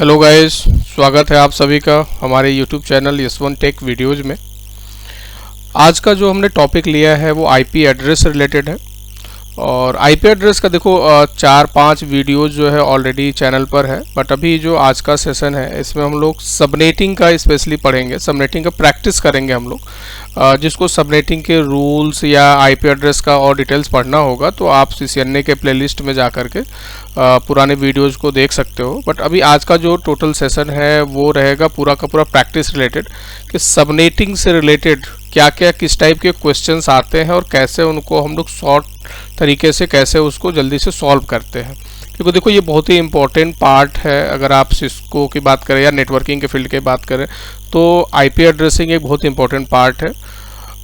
Hello guys, स्वागत है आप सभी का हमारे यूट्यूब चैनल यस1 टेक वीडियोज़ में। आज का जो हमने टॉपिक लिया है वो आईपी एड्रेस से रिलेटेड है। और आईपी एड्रेस का देखो 4-5 वीडियोज़ जो है ऑलरेडी चैनल पर है, बट अभी जो आज का सेशन है इसमें हम लोग सबनेटिंग का स्पेशली पढ़ेंगे। सबनेटिंग का प्रैक्टिस करेंगे हम लोग। जिसको सबनेटिंग के रूल्स या आईपी एड्रेस का और डिटेल्स पढ़ना होगा तो आप CCNA के प्लेलिस्ट में जा कर के पुराने वीडियोज़ को देख सकते हो। बट अभी आज का जो टोटल सेशन है वो रहेगा पूरा का पूरा प्रैक्टिस रिलेटेड, कि सबनेटिंग से रिलेटेड क्या क्या किस टाइप के क्वेश्चंस आते हैं और कैसे उनको हम लोग शॉर्ट तरीके से कैसे उसको जल्दी से सॉल्व करते हैं। क्योंकि देखो ये बहुत ही इंपॉर्टेंट पार्ट है। अगर आप सिस्को की बात करें या नेटवर्किंग के फील्ड की बात करें तो आईपी एड्रेसिंग एक बहुत इंपॉर्टेंट पार्ट है।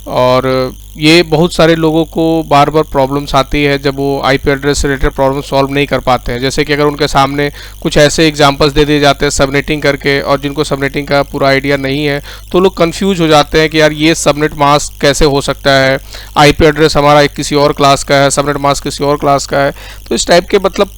और ये बहुत सारे लोगों को बार बार प्रॉब्लम्स आती है जब वो आईपी एड्रेस से रिलेटेड प्रॉब्लम सॉल्व नहीं कर पाते हैं। जैसे कि अगर उनके सामने कुछ ऐसे एग्जांपल्स दे दिए जाते हैं सबनेटिंग करके, और जिनको सबनेटिंग का पूरा आइडिया नहीं है तो लोग कंफ्यूज हो जाते हैं कि यार ये सबनेट मास्क कैसे हो सकता है, आईपी एड्रेस हमारा किसी और क्लास का है, सबनेट मास्क किसी और क्लास का है। तो इस टाइप के मतलब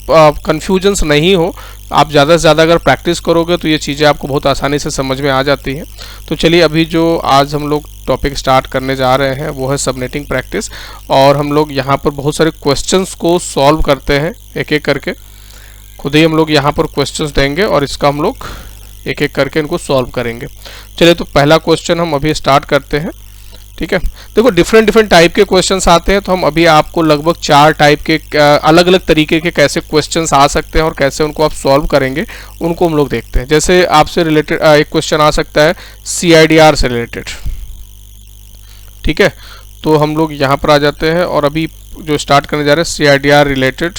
कन्फ्यूजन्स नहीं हो। आप ज़्यादा से ज़्यादा अगर प्रैक्टिस करोगे तो ये चीज़ें आपको बहुत आसानी से समझ में आ जाती हैं। तो चलिए अभी जो आज हम लोग टॉपिक स्टार्ट करने जा रहे हैं वो है सबनेटिंग प्रैक्टिस। और हम लोग यहाँ पर बहुत सारे क्वेश्चंस को सॉल्व करते हैं एक एक करके। खुद ही हम लोग यहाँ पर क्वेश्चंस देंगे और इसका हम लोग एक एक करके इनको सॉल्व करेंगे। चलिए तो पहला क्वेश्चन हम अभी स्टार्ट करते हैं। ठीक है, देखो डिफरेंट टाइप के क्वेश्चंस आते हैं, तो हम अभी आपको लगभग 4 टाइप के अलग अलग तरीके के कैसे क्वेश्चंस आ सकते हैं और कैसे उनको आप सॉल्व करेंगे उनको हम लोग देखते हैं। जैसे आपसे रिलेटेड एक क्वेश्चन आ सकता है CIDR से रिलेटेड। ठीक है, तो हम लोग यहाँ पर आ जाते हैं और अभी जो स्टार्ट करने जा रहे हैं CIDR रिलेटेड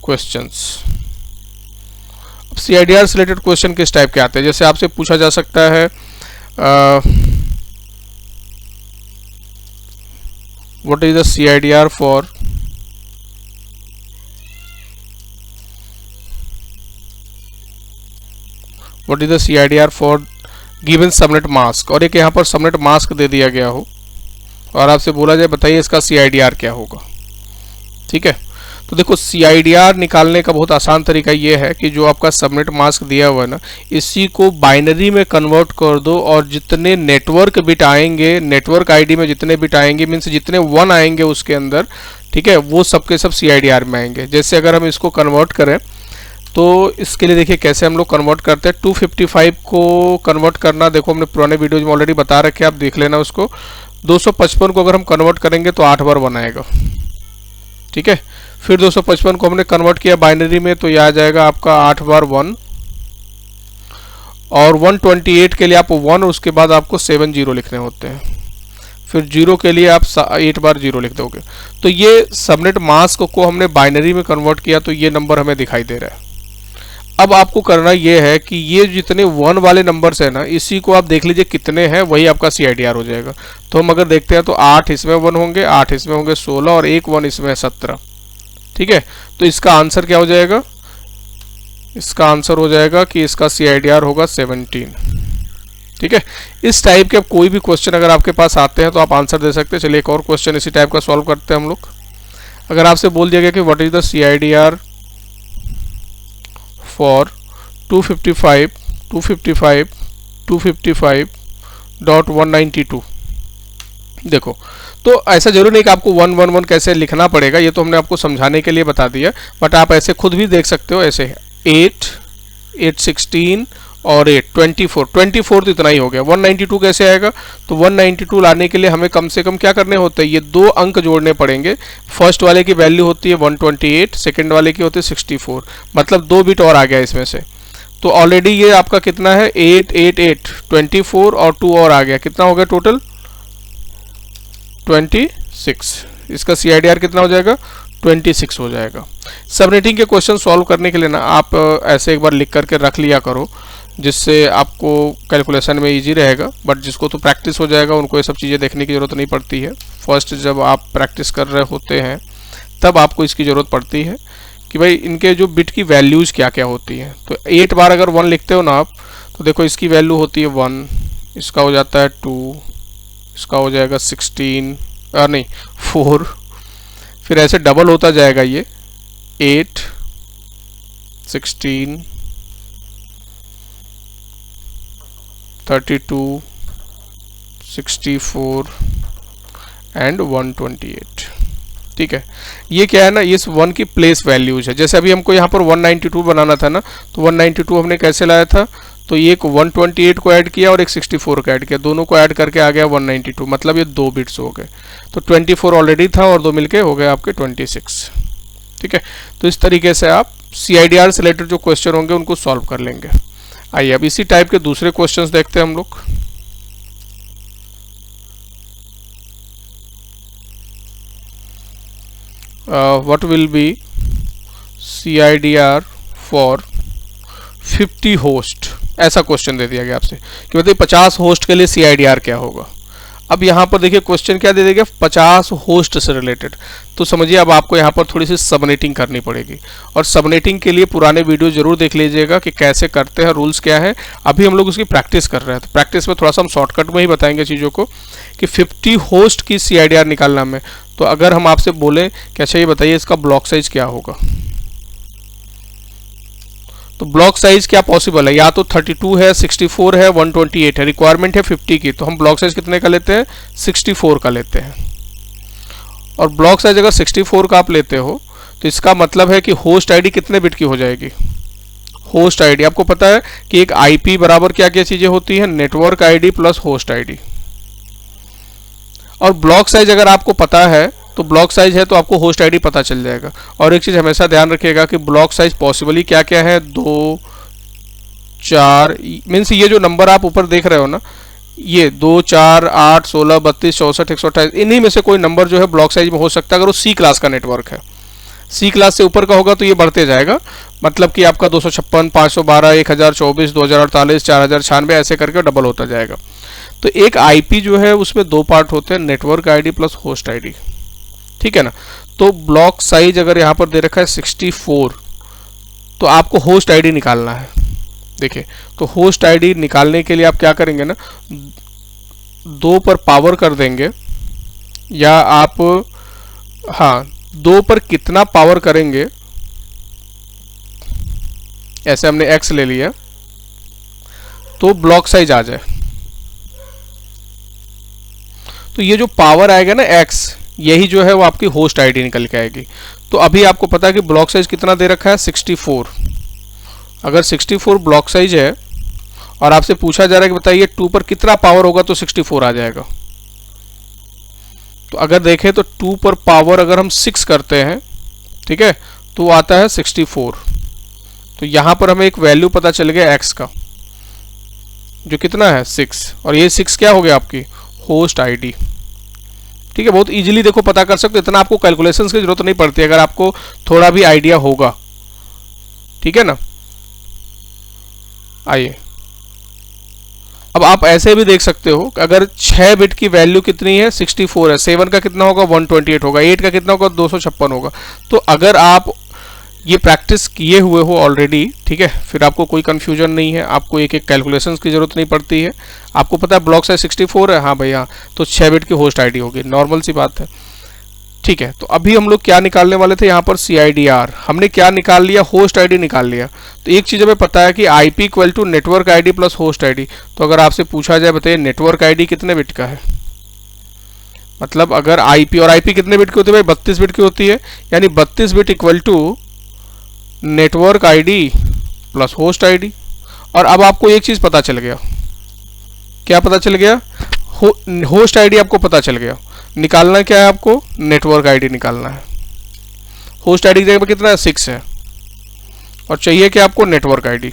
क्वेश्चंस। अब CIDR से रिलेटेड क्वेश्चन किस टाइप के आते हैं, जैसे आपसे पूछा जा सकता है what is the CIDR for given subnet mask, और एक यहाँ पर सबनेट मास्क दे दिया गया हो और आपसे बोला जाए बताइए इसका CIDR क्या होगा। ठीक है, तो देखो CIDR निकालने का बहुत आसान तरीका ये है कि जो आपका सबनेट मास्क दिया हुआ है ना, इसी को बाइनरी में कन्वर्ट कर दो और जितने नेटवर्क बिट आएंगे, नेटवर्क आईडी में जितने बिट आएंगे, मीन्स जितने 1 आएंगे उसके अंदर, ठीक है, वो सबके सब CIDR में आएंगे। जैसे अगर हम इसको कन्वर्ट करें तो इसके लिए देखिए कैसे हम लोग कन्वर्ट करते हैं। 255 को कन्वर्ट करना देखो हमने पुराने वीडियोज में ऑलरेडी बता रखे, आप देख लेना उसको। 255 को अगर हम कन्वर्ट करेंगे तो 8 बार 1 आएगा। ठीक है, फिर 255 को हमने कन्वर्ट किया बाइनरी में तो यह आ जाएगा आपका 8 बार 1। और 128 के लिए आप 1, उसके बाद आपको 7 0 लिखने होते हैं। फिर 0 के लिए आप 8 बार 0 लिख दोगे। तो ये सबनेट मास्क को हमने बाइनरी में कन्वर्ट किया तो ये नंबर हमें दिखाई दे रहा है। अब आपको करना ये है कि ये जितने 1 वाले नंबर्स है ना, इसी को आप देख लीजिए कितने हैं, वही आपका CIDR हो जाएगा। तो हम अगर देखते हैं तो 8 इसमें 1 होंगे, 8 इसमें होंगे 16 और एक 1 इसमें 17। ठीक है, तो इसका आंसर क्या हो जाएगा, इसका आंसर हो जाएगा कि इसका CIDR होगा 17। ठीक है, इस टाइप के कोई भी क्वेश्चन अगर आपके पास आते हैं तो आप आंसर दे सकते हैं। चलिए एक और क्वेश्चन इसी टाइप का सॉल्व करते हैं हम लोग। अगर आपसे बोल दिया गया कि what is the CIDR for 255.192 देखो, तो ऐसा जरूरी नहीं कि आपको 111 कैसे लिखना पड़ेगा, ये तो हमने आपको समझाने के लिए बता दिया, बट आप ऐसे खुद भी देख सकते हो। ऐसे 8, 816 और 8 24 तो इतना ही हो गया। 192 कैसे आएगा, तो 192 लाने के लिए हमें कम से कम क्या करने होते हैं, ये 2 अंक जोड़ने पड़ेंगे। फर्स्ट वाले की वैल्यू होती है 128, सेकेंड वाले की होती है 64, मतलब 2 बिट और आ गया इसमें से। तो ऑलरेडी ये आपका कितना है 8 8 8 24 और 2 और आ गया, कितना हो गया टोटल 26। इसका CIDR कितना हो जाएगा 26 हो जाएगा। सबनेटिंग के क्वेश्चन सॉल्व करने के लिए ना आप ऐसे एक बार लिख करके रख लिया करो, जिससे आपको कैलकुलेशन में इजी रहेगा। बट जिसको तो प्रैक्टिस हो जाएगा उनको ये सब चीज़ें देखने की ज़रूरत नहीं पड़ती है। फर्स्ट जब आप प्रैक्टिस कर रहे होते हैं तब आपको इसकी ज़रूरत पड़ती है कि भाई इनके जो बिट की वैल्यूज़ क्या क्या होती हैं। तो 8 बार अगर 1 लिखते हो ना आप, तो देखो इसकी वैल्यू होती है 1, इसका हो जाता है 2, इसका हो जाएगा 16 नहीं 4, फिर ऐसे डबल होता जाएगा ये 8 16 32, 64 एंड 128। ठीक है, ये क्या है ना, ये इस 1 की प्लेस वैल्यूज है। जैसे अभी हमको यहाँ पर 192 बनाना था ना, तो 192 हमने कैसे लाया था, तो ये एक 128 को ऐड किया और एक 64 को ऐड किया, दोनों को ऐड करके आ गया 192, मतलब ये 2 बिट्स हो गए। तो 24 ऑलरेडी था और 2 मिलके हो गए आपके 26। ठीक है, तो इस तरीके से आप CIDR से रिलेटेड जो क्वेश्चन होंगे उनको सॉल्व कर लेंगे। आइए अब इसी टाइप के दूसरे क्वेश्चंस देखते हैं हम लोग। what will be CIDR for 50 host, ऐसा क्वेश्चन दे दिया गया आपसे कि बताइए 50 होस्ट के लिए CIDR क्या होगा। अब यहाँ पर देखिए क्वेश्चन क्या दे देगा, 50 होस्ट से रिलेटेड। तो समझिए अब आपको यहाँ पर थोड़ी सी सबनेटिंग करनी पड़ेगी, और सबनेटिंग के लिए पुराने वीडियो जरूर देख लीजिएगा कि कैसे करते हैं, रूल्स क्या है। अभी हम लोग उसकी प्रैक्टिस कर रहे हैं, तो प्रैक्टिस में थोड़ा सा हम शॉर्टकट में ही बताएंगे चीज़ों को कि 50 होस्ट की CIDR निकालना में। तो अगर हम आपसे बोले कि अच्छा ये बताइए इसका ब्लॉक साइज क्या होगा, तो ब्लॉक साइज क्या पॉसिबल है, या तो 32 है, 64 है, 128 है, रिक्वायरमेंट है 50 की, तो हम ब्लॉक साइज कितने का लेते हैं, 64 का लेते हैं। और ब्लॉक साइज अगर 64 का आप लेते हो तो इसका मतलब है कि होस्ट आईडी कितने बिट की हो जाएगी। होस्ट आईडी आपको पता है कि एक आईपी बराबर क्या क्या चीजें होती है, network ID plus host ID. और ब्लॉक साइज अगर आपको पता है तो ब्लॉक साइज है तो आपको होस्ट आईडी पता चल जाएगा। और एक चीज हमेशा ध्यान रखिएगा कि ब्लॉक साइज पॉसिबली क्या क्या है, 2, 4 मीन्स ये जो नंबर आप ऊपर देख रहे हो ना, ये 2, 4, 8, 16, 32, 64, 128, इन्हीं में से कोई नंबर जो है ब्लॉक साइज में हो सकता है अगर वो सी क्लास का नेटवर्क है। सी क्लास से ऊपर का होगा तो ये बढ़ते जाएगा, मतलब कि आपका 256, 512, 1024, 2048, 4096 ऐसे करके डबल होता जाएगा। तो एक आईपी जो है उसमें 2 पार्ट होते हैं, network ID plus host ID. ठीक है ना, तो ब्लॉक साइज अगर यहाँ पर दे रखा है 64, तो आपको होस्ट आईडी निकालना है। देखिए, तो होस्ट आईडी निकालने के लिए आप क्या करेंगे ना, 2 पर पावर कर देंगे, या आप हाँ 2 पर कितना पावर करेंगे, ऐसे हमने x ले लिया तो ब्लॉक साइज आ जाए। तो ये जो पावर आएगा ना x, यही जो है वो आपकी होस्ट आईडी निकल के आएगी। तो अभी आपको पता है कि ब्लॉक साइज कितना दे रखा है, 64। अगर 64 ब्लॉक साइज है और आपसे पूछा जा रहा है कि बताइए 2 पर कितना पावर होगा, तो 64 आ जाएगा। तो अगर देखें तो 2 पर पावर अगर हम 6 करते हैं, ठीक है, तो आता है 64। तो यहां पर हमें एक वैल्यू पता चल गया x का, जो कितना है 6, और ये 6 क्या हो गया आपकी होस्ट आईडी। ठीक है, बहुत इजीली देखो पता कर सकते हो, इतना आपको कैलकुलेशंस की जरूरत नहीं पड़ती अगर आपको थोड़ा भी आइडिया होगा। ठीक है ना, आइए अब आप ऐसे भी देख सकते हो अगर 6 बिट की वैल्यू कितनी है, 64 है, 7 का कितना होगा 128 होगा, 8 का कितना होगा 256 होगा। तो अगर आप ये प्रैक्टिस किए हुए हो ऑलरेडी, ठीक है, फिर आपको कोई कंफ्यूजन नहीं है, आपको एक एक कैलकुलेशंस की जरूरत नहीं पड़ती है। आपको पता है ब्लॉक साइज 64 है, हाँ भैया, तो 6 बिट की होस्ट आईडी होगी, नॉर्मल सी बात है। ठीक है, तो अभी हम लोग क्या निकालने वाले थे यहाँ पर, CIDR। हमने क्या निकाल लिया, होस्ट आईडी निकाल लिया। तो एक चीज़ हमें पता है कि IP equal to network ID plus host ID. तो अगर आपसे पूछा जाए बताइए नेटवर्क आईडी कितने बिट का है, मतलब अगर IP, और IP कितने बिट की होती है भाई, 32 बिट की होती है, यानी 32 bit equal to network ID plus host ID. और अब आपको एक चीज़ पता चल गया, क्या पता चल गया, होस्ट आईडी आपको पता चल गया। निकालना क्या है आपको, नेटवर्क आईडी निकालना है। होस्ट आईडी की जगह पर कितना है 6 है, और चाहिए कि आपको नेटवर्क आईडी।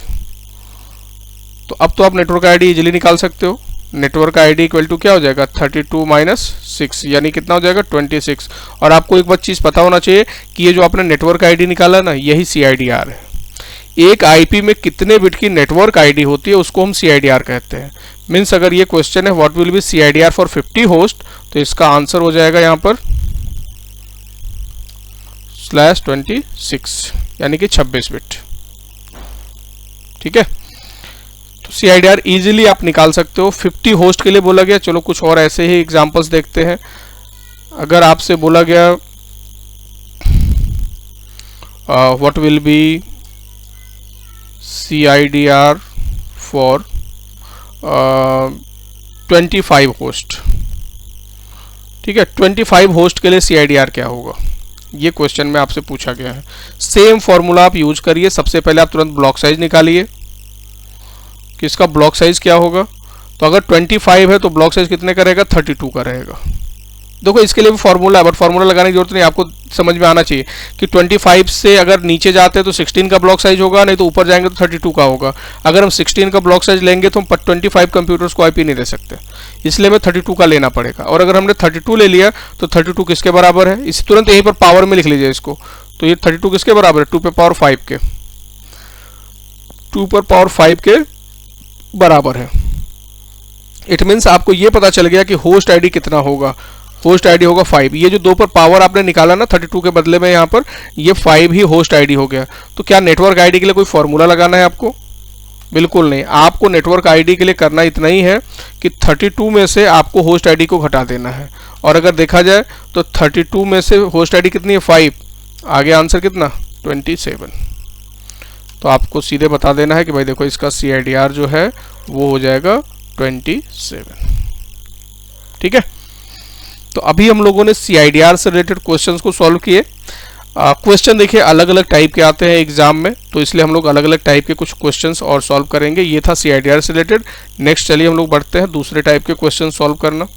तो अब तो आप नेटवर्क आईडी इजीली निकाल सकते हो। नेटवर्क आईडी इक्वल टू क्या हो जाएगा, 32 माइनस 6, यानी कितना हो जाएगा 26। और आपको एक बात चीज़ पता होना चाहिए कि ये जो आपने नेटवर्क आईडी निकाला ना, यही CIDR है। एक आईपी में कितने बिट की नेटवर्क आईडी होती है उसको हम CIDR कहते हैं। मीन्स अगर ये क्वेश्चन है what will be CIDR for 50 host, तो इसका आंसर हो जाएगा यहाँ पर /26, यानी कि 26 बिट। ठीक है, तो CIDR इजीली आप निकाल सकते हो। 50 होस्ट के लिए बोला गया, चलो कुछ और ऐसे ही एग्जांपल्स देखते हैं। अगर आपसे बोला गया what will be CIDR for 25 host, ठीक है। 25 होस्ट के लिए CIDR क्या होगा, ये क्वेश्चन में आपसे पूछा गया है। सेम फॉर्मूला आप यूज करिए। सबसे पहले आप तुरंत ब्लॉक साइज निकालिए कि इसका ब्लॉक साइज क्या होगा। तो अगर 25 है तो ब्लॉक साइज कितने का रहेगा, 32 का रहेगा। देखो इसके लिए भी फॉर्मूला है, बट फॉर्मूला लगाने की जरूरत नहीं, आपको समझ में आना चाहिए कि 25 से अगर नीचे जाते हैं तो 16 का ब्लॉक साइज होगा, नहीं तो ऊपर जाएंगे तो 32 का होगा। अगर हम 16 का ब्लॉक साइज लेंगे तो हम 25 कंप्यूटर्स को IP नहीं दे सकते, इसलिए हमें 32 का लेना पड़ेगा। और अगर हमने 32 ले लिया तो 32 किसके बराबर है, इस तुरंत यहीं पर पावर में लिख लीजिए इसको। तो ये 32 किसके बराबर है, 2 पे पावर 5 के, 2 पर पावर 5 के बराबर है। इट मीन्स आपको ये पता चल गया कि होस्ट ID कितना होगा, होस्ट ID होगा 5। ये जो 2 पर पावर आपने निकाला ना 32 के बदले में, यहाँ पर ये 5 ही होस्ट ID हो गया। तो क्या नेटवर्क ID के लिए कोई फॉर्मूला लगाना है आपको, बिल्कुल नहीं। आपको नेटवर्क ID के लिए करना इतना ही है कि 32 में से आपको होस्ट ID को घटा देना है। और अगर देखा जाए तो 32 में से होस्ट ID कितनी है, 5, आगे आंसर कितना, 27। तो आपको सीधे बता देना है कि भाई देखो इसका CIDR जो है वो हो जाएगा 27, ठीक है। तो अभी हम लोगों ने CIDR से रिलेटेड क्वेश्चंस को सॉल्व किए। क्वेश्चन देखिए अलग अलग टाइप के आते हैं एग्जाम में, तो इसलिए हम लोग अलग अलग टाइप के कुछ क्वेश्चंस और सॉल्व करेंगे। ये था CIDR से रिलेटेड। नेक्स्ट चलिए हम लोग बढ़ते हैं दूसरे टाइप के क्वेश्चन सॉल्व करना।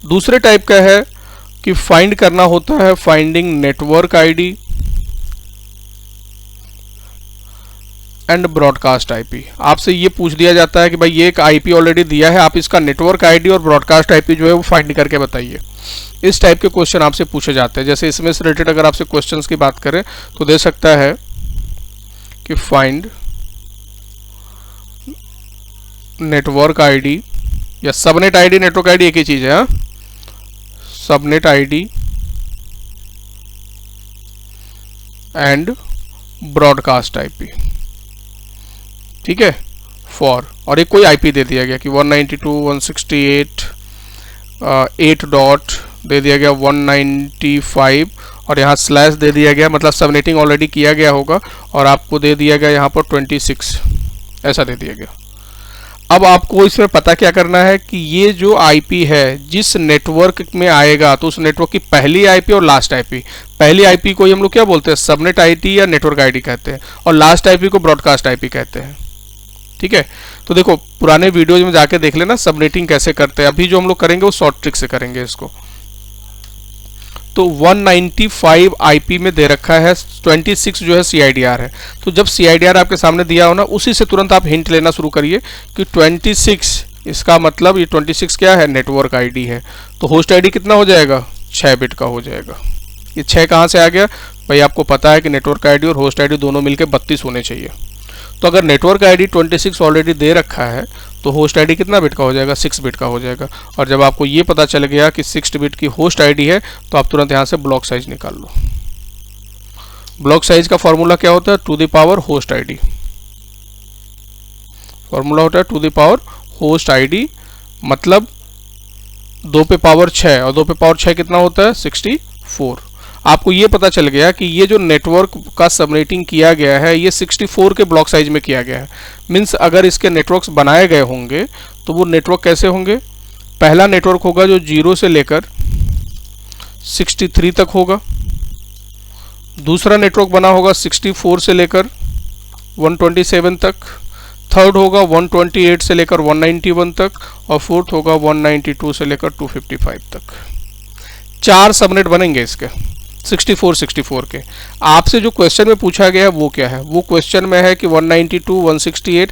दूसरे टाइप का है कि फाइंड करना होता है finding network ID and broadcast IP। आपसे ये पूछ दिया जाता है कि भाई ये एक IP ऑलरेडी दिया है, आप इसका नेटवर्क ID और ब्रॉडकास्ट IP जो है वो फाइंड करके बताइए। इस टाइप के क्वेश्चन आपसे पूछे जाते हैं। जैसे इसमें से रिलेटेड अगर आपसे क्वेश्चंस की बात करें तो दे सकता है कि फाइंड नेटवर्क ID या सबनेट ID, नेटवर्क ID एक ही चीज है, subnet ID and broadcast IP, ठीक है, फॉर। और एक कोई IP दे दिया गया कि 192.168 डॉट दे दिया गया 195 और यहाँ स्लैश दे दिया गया, मतलब सबनेटिंग ऑलरेडी किया गया होगा, और आपको दे दिया गया यहाँ पर 26, ऐसा दे दिया गया। अब आपको इसमें पता क्या करना है कि ये जो IP है जिस नेटवर्क में आएगा तो उस नेटवर्क की पहली IP और लास्ट IP, पहली IP को हम लोग क्या बोलते हैं, सबनेट ID या नेटवर्क ID कहते हैं, और लास्ट IP को ब्रॉडकास्ट IP कहते हैं, ठीक है। तो देखो पुराने वीडियोज में जाके देख लेना सबनेटिंग कैसे करते हैं। अभी जो हम लोग करेंगे वो शॉर्ट ट्रिक से करेंगे इसको। तो 195 IP में दे रखा है, 26 जो है CIDR है। तो जब CIDR आपके सामने दिया हो ना, उसी से तुरंत आप हिंट लेना शुरू करिए कि 26, इसका मतलब ये 26 क्या है, नेटवर्क ID है। तो होस्ट ID कितना हो जाएगा, 6 बिट का हो जाएगा। ये 6 कहाँ से आ गया भाई, आपको पता है कि नेटवर्क ID और होस्ट ID दोनों मिलकर 32 होने चाहिए। तो अगर नेटवर्क ID 26 ऑलरेडी दे रखा है तो होस्ट ID कितना बिट का हो जाएगा, 6 बिट का हो जाएगा। और जब आपको ये पता चल गया कि 6 बिट की होस्ट ID है तो आप तुरंत यहाँ से ब्लॉक साइज निकाल लो। ब्लॉक साइज का फॉर्मूला क्या होता है, to the power host ID। Formula होता है to the power host ID, मतलब 2 पे पावर 6 और 2 पे पावर 6 कितना होता है, 64। आपको ये पता चल गया कि ये जो नेटवर्क का सबनेटिंग किया गया है ये 64 के ब्लॉक साइज में किया गया है। मीन्स अगर इसके नेटवर्क्स बनाए गए होंगे तो वो नेटवर्क कैसे होंगे, पहला नेटवर्क होगा जो 0 से लेकर 63 तक होगा, दूसरा नेटवर्क बना होगा 64 से लेकर 127 तक, थर्ड होगा 128 से लेकर 191 तक, और फोर्थ होगा 192 से लेकर 255 तक। 4 सबनेट बनेंगे इसके 64 के। आपसे जो क्वेश्चन में पूछा गया है वो क्या है, वो क्वेश्चन में है कि 192.168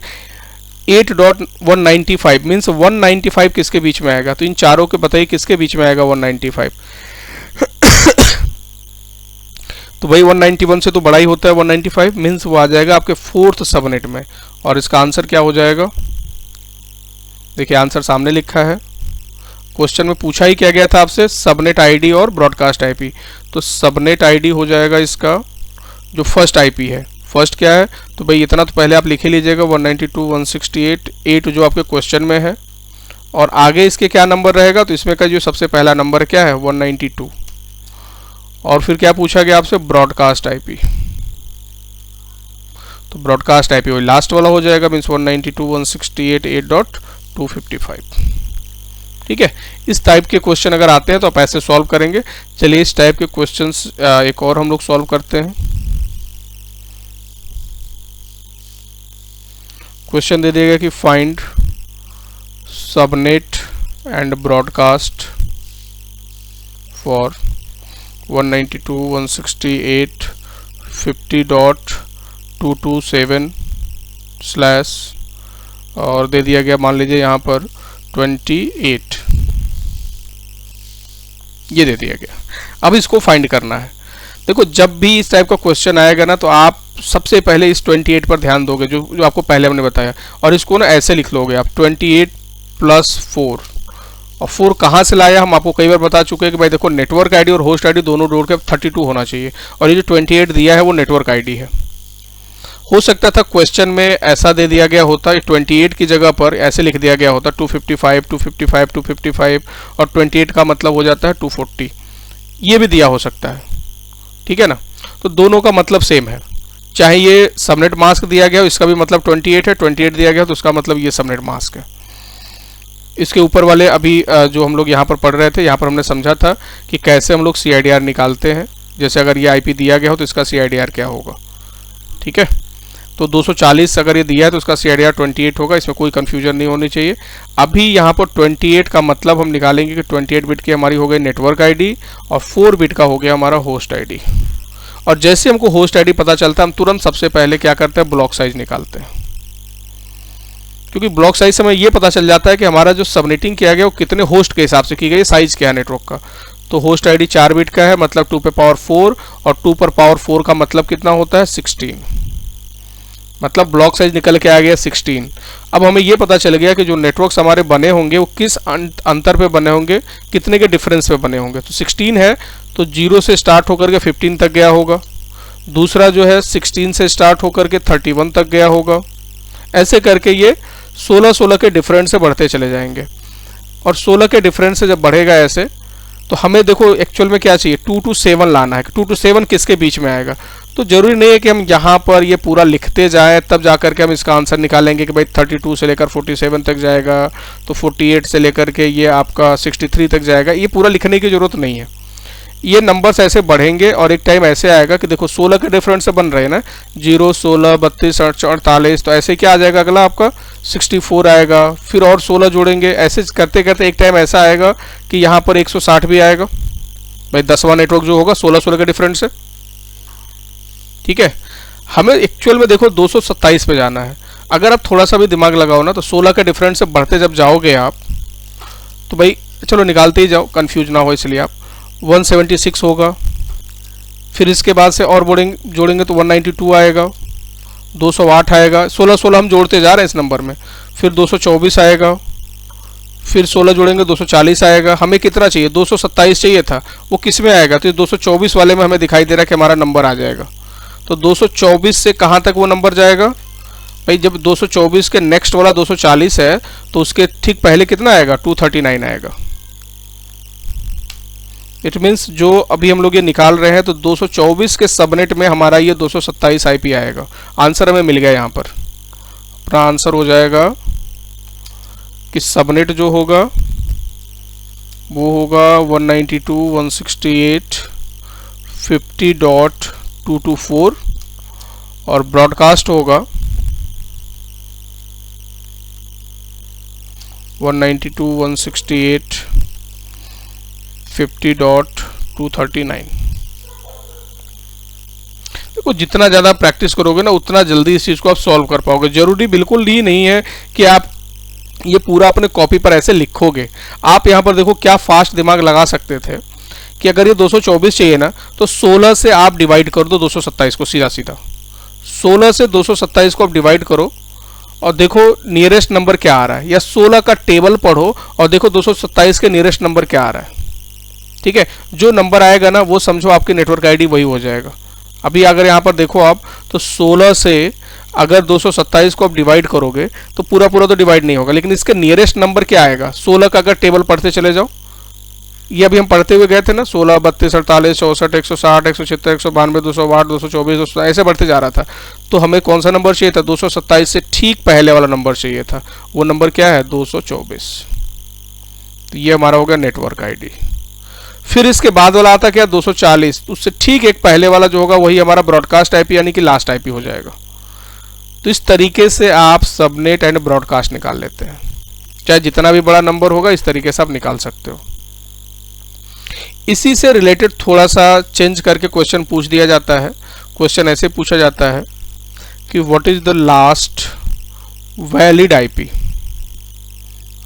8.195 मीन्स 195 किसके बीच में आएगा। तो इन चारों के बताइए किसके बीच में आएगा 195। तो भाई 191 से तो बड़ा ही होता है 195, मीन्स वो आ जाएगा आपके 4th सबनेट में। और इसका आंसर क्या हो जाएगा, देखिए आंसर सामने लिखा है। क्वेश्चन में पूछा ही क्या गया था आपसे, सबनेट ID और ब्रॉडकास्ट IP। तो सबनेट ID हो जाएगा इसका जो फर्स्ट IP है। फर्स्ट क्या है, तो भाई इतना तो पहले आप लिख ही लीजिएगा 192.168 जो आपके क्वेश्चन में है, और आगे इसके क्या नंबर रहेगा, तो इसमें का जो सबसे पहला नंबर क्या है 192, और फिर क्या पूछा गया आपसे, ब्रॉडकास्ट IP। तो ब्रॉडकास्ट आईपी वही लास्ट वाला हो जाएगा, मीन्स 192.168.8.255। ठीक है, इस टाइप के क्वेश्चन अगर आते हैं तो आप ऐसे सॉल्व करेंगे। चलिए इस टाइप के क्वेश्चंस एक और हम लोग सॉल्व करते हैं। क्वेश्चन दे दिएगा कि find subnet and broadcast for 192.168.50.227/ और दे दिया गया मान लीजिए यहाँ पर 28, ये दे दिया गया। अब इसको फाइंड करना है। देखो जब भी इस टाइप का क्वेश्चन आएगा ना तो आप सबसे पहले इस 28 पर ध्यान दोगे, जो आपको पहले हमने बताया, और इसको ना ऐसे लिख लोगे आप 28 + 4। और 4 कहाँ से लाया हम आपको कई बार बता चुके हैं कि भाई देखो नेटवर्क आईडी और होस्ट आईडी दोनों जोड़ के 32 होना चाहिए, और ये जो 28 दिया है वो नेटवर्क आईडी है। हो सकता था क्वेश्चन में ऐसा दे दिया गया होता, 28 की जगह पर ऐसे लिख दिया गया होता 255 255 255 और 28 का मतलब हो जाता है 240, ये भी दिया हो सकता है। ठीक है ना, तो दोनों का मतलब सेम है। चाहे ये सबनेट मास्क दिया गया, इसका भी मतलब 28 है, 28 दिया गया तो उसका मतलब ये सबनेट मास्क है। इसके ऊपर वाले अभी जो हम लोग यहाँ पर पढ़ रहे थे, यहाँ पर हमने समझा था कि कैसे हम लोग CIDR निकालते हैं। जैसे अगर ये IP दिया गया हो तो इसका CIDR क्या होगा। ठीक है, तो 240 अगर ये दिया है तो उसका CIDR 28 होगा, इसमें कोई कन्फ्यूजन नहीं होनी चाहिए। अभी यहाँ पर 28 का मतलब हम निकालेंगे कि 28 बिट की हमारी हो गई नेटवर्क आईडी और 4 बिट का हो गया हमारा होस्ट आईडी। और जैसे हमको होस्ट आईडी पता चलता है हम तुरंत सबसे पहले क्या करते हैं, ब्लॉक साइज निकालते हैं, क्योंकि ब्लॉक साइज से हमें ये पता चल जाता है कि हमारा जो सबनेटिंग किया गया वो कितने होस्ट के हिसाब से की गई, साइज क्या है नेटवर्क का। तो होस्ट आईडी 4 बिट का है, मतलब 2 पे पावर 4, और 2 पर पावर 4 का मतलब कितना होता है 16, मतलब ब्लॉक साइज निकल के आ गया 16। अब हमें ये पता चल गया कि जो नेटवर्क्स हमारे बने होंगे वो किस अंतर पे बने होंगे, कितने के डिफरेंस पे बने होंगे। तो 16 है तो 0 से स्टार्ट होकर के 15 तक गया होगा, दूसरा जो है 16 से स्टार्ट होकर के 31 तक गया होगा। ऐसे करके ये 16 के डिफरेंस से बढ़ते चले जाएंगे, और 16 के डिफरेंस से जब बढ़ेगा ऐसे, तो हमें देखो एक्चुअल में क्या चाहिए, 2 to 7 लाना है। 2 to 7 किसके बीच में आएगा, तो जरूरी नहीं है कि हम यहाँ पर ये पूरा लिखते जाएं तब जा करके हम इसका आंसर निकालेंगे कि भाई 32 से लेकर 47 तक जाएगा, तो 48 से लेकर के ये आपका 63 तक जाएगा। ये पूरा लिखने की जरूरत नहीं है, ये नंबर्स ऐसे बढ़ेंगे और एक टाइम ऐसे आएगा कि देखो 16 के डिफरेंस से बन रहे हैं ना, 0 16 32 48, तो ऐसे क्या आ जाएगा अगला आपका 64 आएगा, फिर और 16 जोड़ेंगे, ऐसे करते करते एक टाइम ऐसा आएगा कि यहाँ पर 160 भी आएगा। भाई 10वां नेटवर्क जो होगा 16 के डिफरेंस से। ठीक है, हमें एक्चुअल में देखो 227 पे जाना है। अगर आप थोड़ा सा भी दिमाग लगाओ ना तो 16 के डिफरेंस से बढ़ते जब जाओगे आप, तो भाई चलो निकालते ही जाओ, कंफ्यूज ना हो इसलिए आप, 176 होगा, फिर इसके बाद से और जोड़ेंगे तो 192 आएगा, 208 आएगा, 16 हम जोड़ते जा रहे हैं इस नंबर में, फिर 224 आएगा, फिर 16 जोड़ेंगे 240 आएगा। हमें कितना चाहिए, 227 चाहिए था, वो किस में आएगा, तो 224 वाले में हमें दिखाई दे रहा है कि हमारा नंबर आ जाएगा। तो 224 से कहाँ तक वो नंबर जाएगा भाई, जब 224 के नेक्स्ट वाला 240 है तो उसके ठीक पहले कितना आएगा, 239 आएगा। इट मीन्स जो अभी हम लोग ये निकाल रहे हैं तो 224 के सबनेट में हमारा ये 227 IP आएगा। आंसर हमें मिल गया, यहाँ पर अपना आंसर हो जाएगा कि सबनेट जो होगा वो होगा 192.168.50.224 और ब्रॉडकास्ट होगा 192.168.50.239। देखो जितना ज़्यादा प्रैक्टिस करोगे ना उतना जल्दी इस चीज़ को आप सॉल्व कर पाओगे। जरूरी बिल्कुल ही नहीं है कि आप ये पूरा अपने कॉपी पर ऐसे लिखोगे। आप यहाँ पर देखो क्या फास्ट दिमाग लगा सकते थे कि अगर ये 224 चाहिए ना तो 16 से आप डिवाइड कर दो 227 को, सीधा सीधा 16 से 227 को आप डिवाइड करो और देखो नियरेस्ट नंबर क्या आ रहा है, या 16 का टेबल पढ़ो और देखो 227 के नियरेस्ट नंबर क्या आ रहा है। ठीक है, जो नंबर आएगा ना वो समझो आपकी नेटवर्क आईडी वही हो जाएगा। अभी अगर यहाँ पर देखो आप तो 16 से अगर 227 को आप डिवाइड करोगे तो पूरा पूरा तो डिवाइड नहीं होगा, लेकिन इसके नियरेस्ट नंबर क्या आएगा, 16 का अगर टेबल पढ़ते चले जाओ ये अभी हम पढ़ते हुए गए थे ना, 16, 32, 48, 64, 160, 176, 192, 208, 224, 200 ऐसे बढ़ते जा रहा था। तो हमें कौन सा नंबर चाहिए था? 227 से ठीक पहले वाला नंबर चाहिए था। वो नंबर क्या है? 224। तो ये हमारा हो गया नेटवर्क आईडी। फिर इसके बाद वाला आता क्या? 240। तो उससे ठीक एक पहले वाला जो होगा वही हमारा ब्रॉडकास्ट आईपी यानी कि लास्ट आईपी हो जाएगा। तो इस तरीके से आप सबनेट एंड ब्रॉडकास्ट निकाल लेते हैं। चाहे जितना भी बड़ा नंबर होगा इस तरीके से आप निकाल सकते हो। इसी से रिलेटेड थोड़ा सा चेंज करके क्वेश्चन पूछ दिया जाता है। क्वेश्चन ऐसे पूछा जाता है कि what is the last valid IP.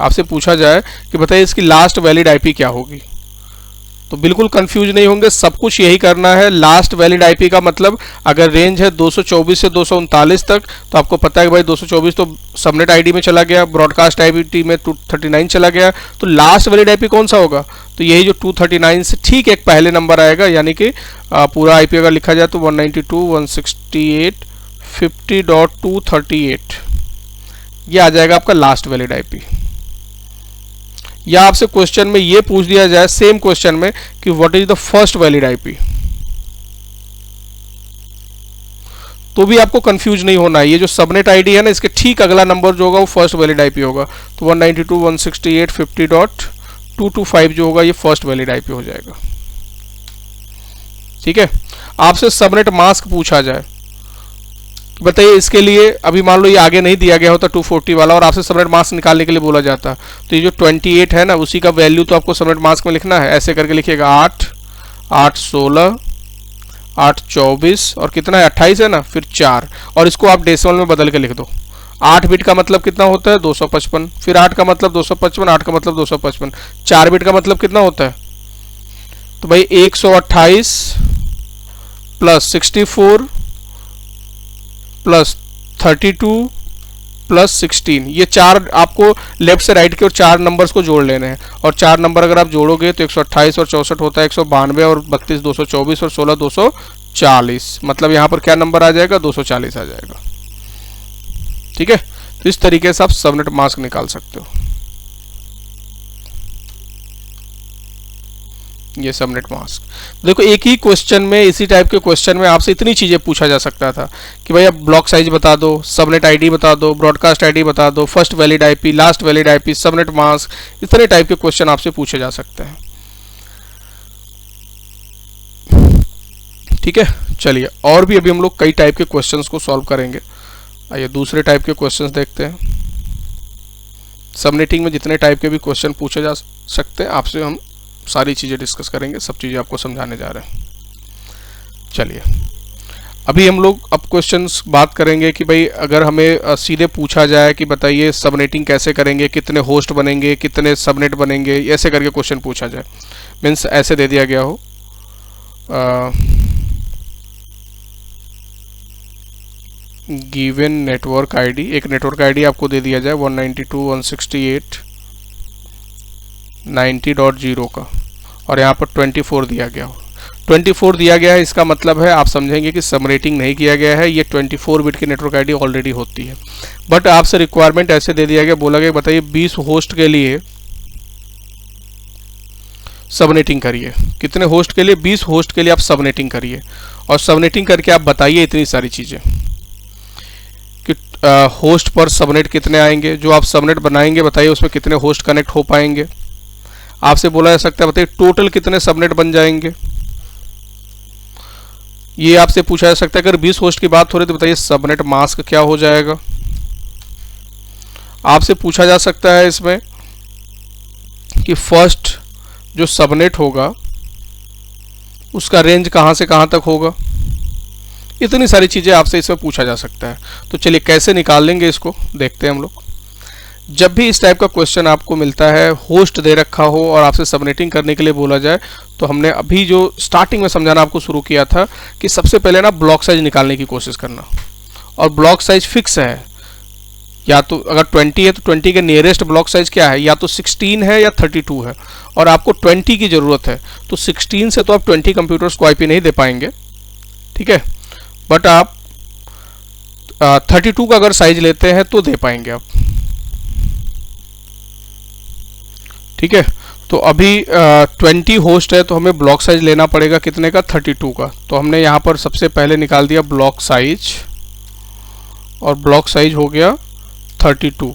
आपसे पूछा जाए कि बताइए इसकी लास्ट वैलिड आईपी क्या होगी, तो बिल्कुल कंफ्यूज नहीं होंगे। सब कुछ यही करना है। लास्ट वैलिड आईपी का मतलब अगर रेंज है 224 से 239 तक, तो आपको पता है कि भाई 224 तो सबनेट आईडी में चला गया, ब्रॉडकास्ट आईपी में 239 चला गया, तो लास्ट वैलिड आईपी कौन सा होगा? तो यही जो 239 से ठीक एक पहले नंबर आएगा, यानी कि पूरा आईपी अगर लिखा जाए तो 192.168.50.238 ये आ जाएगा आपका लास्ट वैलिड आईपी। या आपसे क्वेश्चन में ये पूछ दिया जाए सेम क्वेश्चन में कि what is the first valid IP, तो भी आपको कंफ्यूज नहीं होना है। ये जो सबनेट आईडी है ना, इसके ठीक अगला नंबर जो होगा वो फर्स्ट वैलिड आईपी होगा। तो 192.168.50.225 जो होगा ये फर्स्ट वैलिड आईपी हो जाएगा। ठीक है। आपसे सबनेट मास्क पूछा जाए, बताइए इसके लिए अभी मान लो ये आगे नहीं दिया गया होता 240 वाला और आपसे सबनेट मास्क निकालने के लिए बोला जाता, तो ये जो 28 है ना उसी का वैल्यू तो आपको सबनेट मास्क में लिखना है। ऐसे करके लिखिएगा 8, 8, 16, 8, 24 और कितना है 28 है ना, फिर 4 और इसको आप डेसिमल में बदल के लिख दो। 8 बिट का मतलब कितना होता है? 255। फिर 8 का मतलब 255, 8 का मतलब 255। 4 बिट का मतलब कितना होता है? तो भाई 128 प्लस 64 प्लस 32 प्लस 16, ये चार आपको लेफ्ट से राइट के और चार नंबर्स को जोड़ लेने हैं। और चार नंबर अगर आप जोड़ोगे तो 128 और 64 होता है 192 और 32 224 और 16 240। मतलब यहाँ पर क्या नंबर आ जाएगा? 240 आ जाएगा। ठीक है। तो इस तरीके से आप सबनेट मास्क निकाल सकते हो। ये सबनेट मास्क देखो, एक ही क्वेश्चन में, इसी टाइप के क्वेश्चन में आपसे इतनी चीजें पूछा जा सकता था कि भाई आप ब्लॉक साइज बता दो, सबनेट आईडी बता दो, ब्रॉडकास्ट आईडी बता दो, first valid IP, last valid IP, subnet mask, इतने टाइप के क्वेश्चन आपसे पूछे जा सकते हैं। ठीक है। चलिए और भी अभी हम लोग कई टाइप के क्वेश्चंस को सॉल्व करेंगे। आइए दूसरे टाइप के क्वेश्चंस देखते हैं। सबनेटिंग में जितने टाइप के भी क्वेश्चन पूछे जा सकते हैं आपसे हम सारी चीज़ें डिस्कस करेंगे, सब चीज़ें आपको समझाने जा रहे हैं। चलिए अभी हम लोग अब क्वेश्चंस बात करेंगे कि भाई अगर हमें सीधे पूछा जाए कि बताइए सबनेटिंग कैसे करेंगे, कितने होस्ट बनेंगे, कितने सबनेट बनेंगे, ऐसे करके क्वेश्चन पूछा जाए। मीन्स ऐसे दे दिया गया हो गिवन नेटवर्क आईडी, एक नेटवर्क आईडी आपको दे दिया जाए 192.168.90.0 का और यहाँ पर 24 दिया गया हो। 24 दिया गया है, इसका मतलब है आप समझेंगे कि सबनेटिंग नहीं किया गया है, ये 24 बिट की नेटवर्क आईडी ऑलरेडी होती है। बट आपसे रिक्वायरमेंट ऐसे दे दिया गया, बोला गया बताइए 20 होस्ट के लिए सबनेटिंग करिए। कितने होस्ट के लिए? 20 होस्ट के लिए आप सबनेटिंग करिए और सबनेटिंग करके आप बताइए इतनी सारी चीज़ें कि होस्ट पर सबनेट कितने आएंगे, जो आप सबनेट बनाएंगे बताइए उसमें कितने होस्ट कनेक्ट हो पाएंगे। आपसे बोला जा सकता है बताइए टोटल कितने सबनेट बन जाएंगे, ये आपसे पूछा जा सकता है। अगर 20 होस्ट की बात हो रही है तो बताइए सबनेट मास्क क्या हो जाएगा। आपसे पूछा जा सकता है इसमें कि फर्स्ट जो सबनेट होगा उसका रेंज कहां से कहां तक होगा। इतनी सारी चीजें आपसे इसमें पूछा जा सकता है। तो चलिए कैसे निकाल लेंगे इसको देखते हैं हम लोग। जब भी इस टाइप का क्वेश्चन आपको मिलता है, होस्ट दे रखा हो और आपसे सबनेटिंग करने के लिए बोला जाए, तो हमने अभी जो स्टार्टिंग में समझाना आपको शुरू किया था कि सबसे पहले ना ब्लॉक साइज निकालने की कोशिश करना। और ब्लॉक साइज फिक्स है, या तो अगर 20 है तो 20 के नियरेस्ट ब्लॉक साइज क्या है, या तो 16 है या 32 है। और आपको 20 की ज़रूरत है, तो 16 से तो आप 20 कंप्यूटर्स को आईपी नहीं दे पाएंगे, ठीक है। बट आप 32 का अगर साइज लेते हैं तो दे पाएंगे आप, ठीक है। तो अभी 20 होस्ट है तो हमें ब्लॉक साइज लेना पड़ेगा कितने का, 32 का। तो हमने यहाँ पर सबसे पहले निकाल दिया ब्लॉक साइज, और ब्लॉक साइज हो गया 32।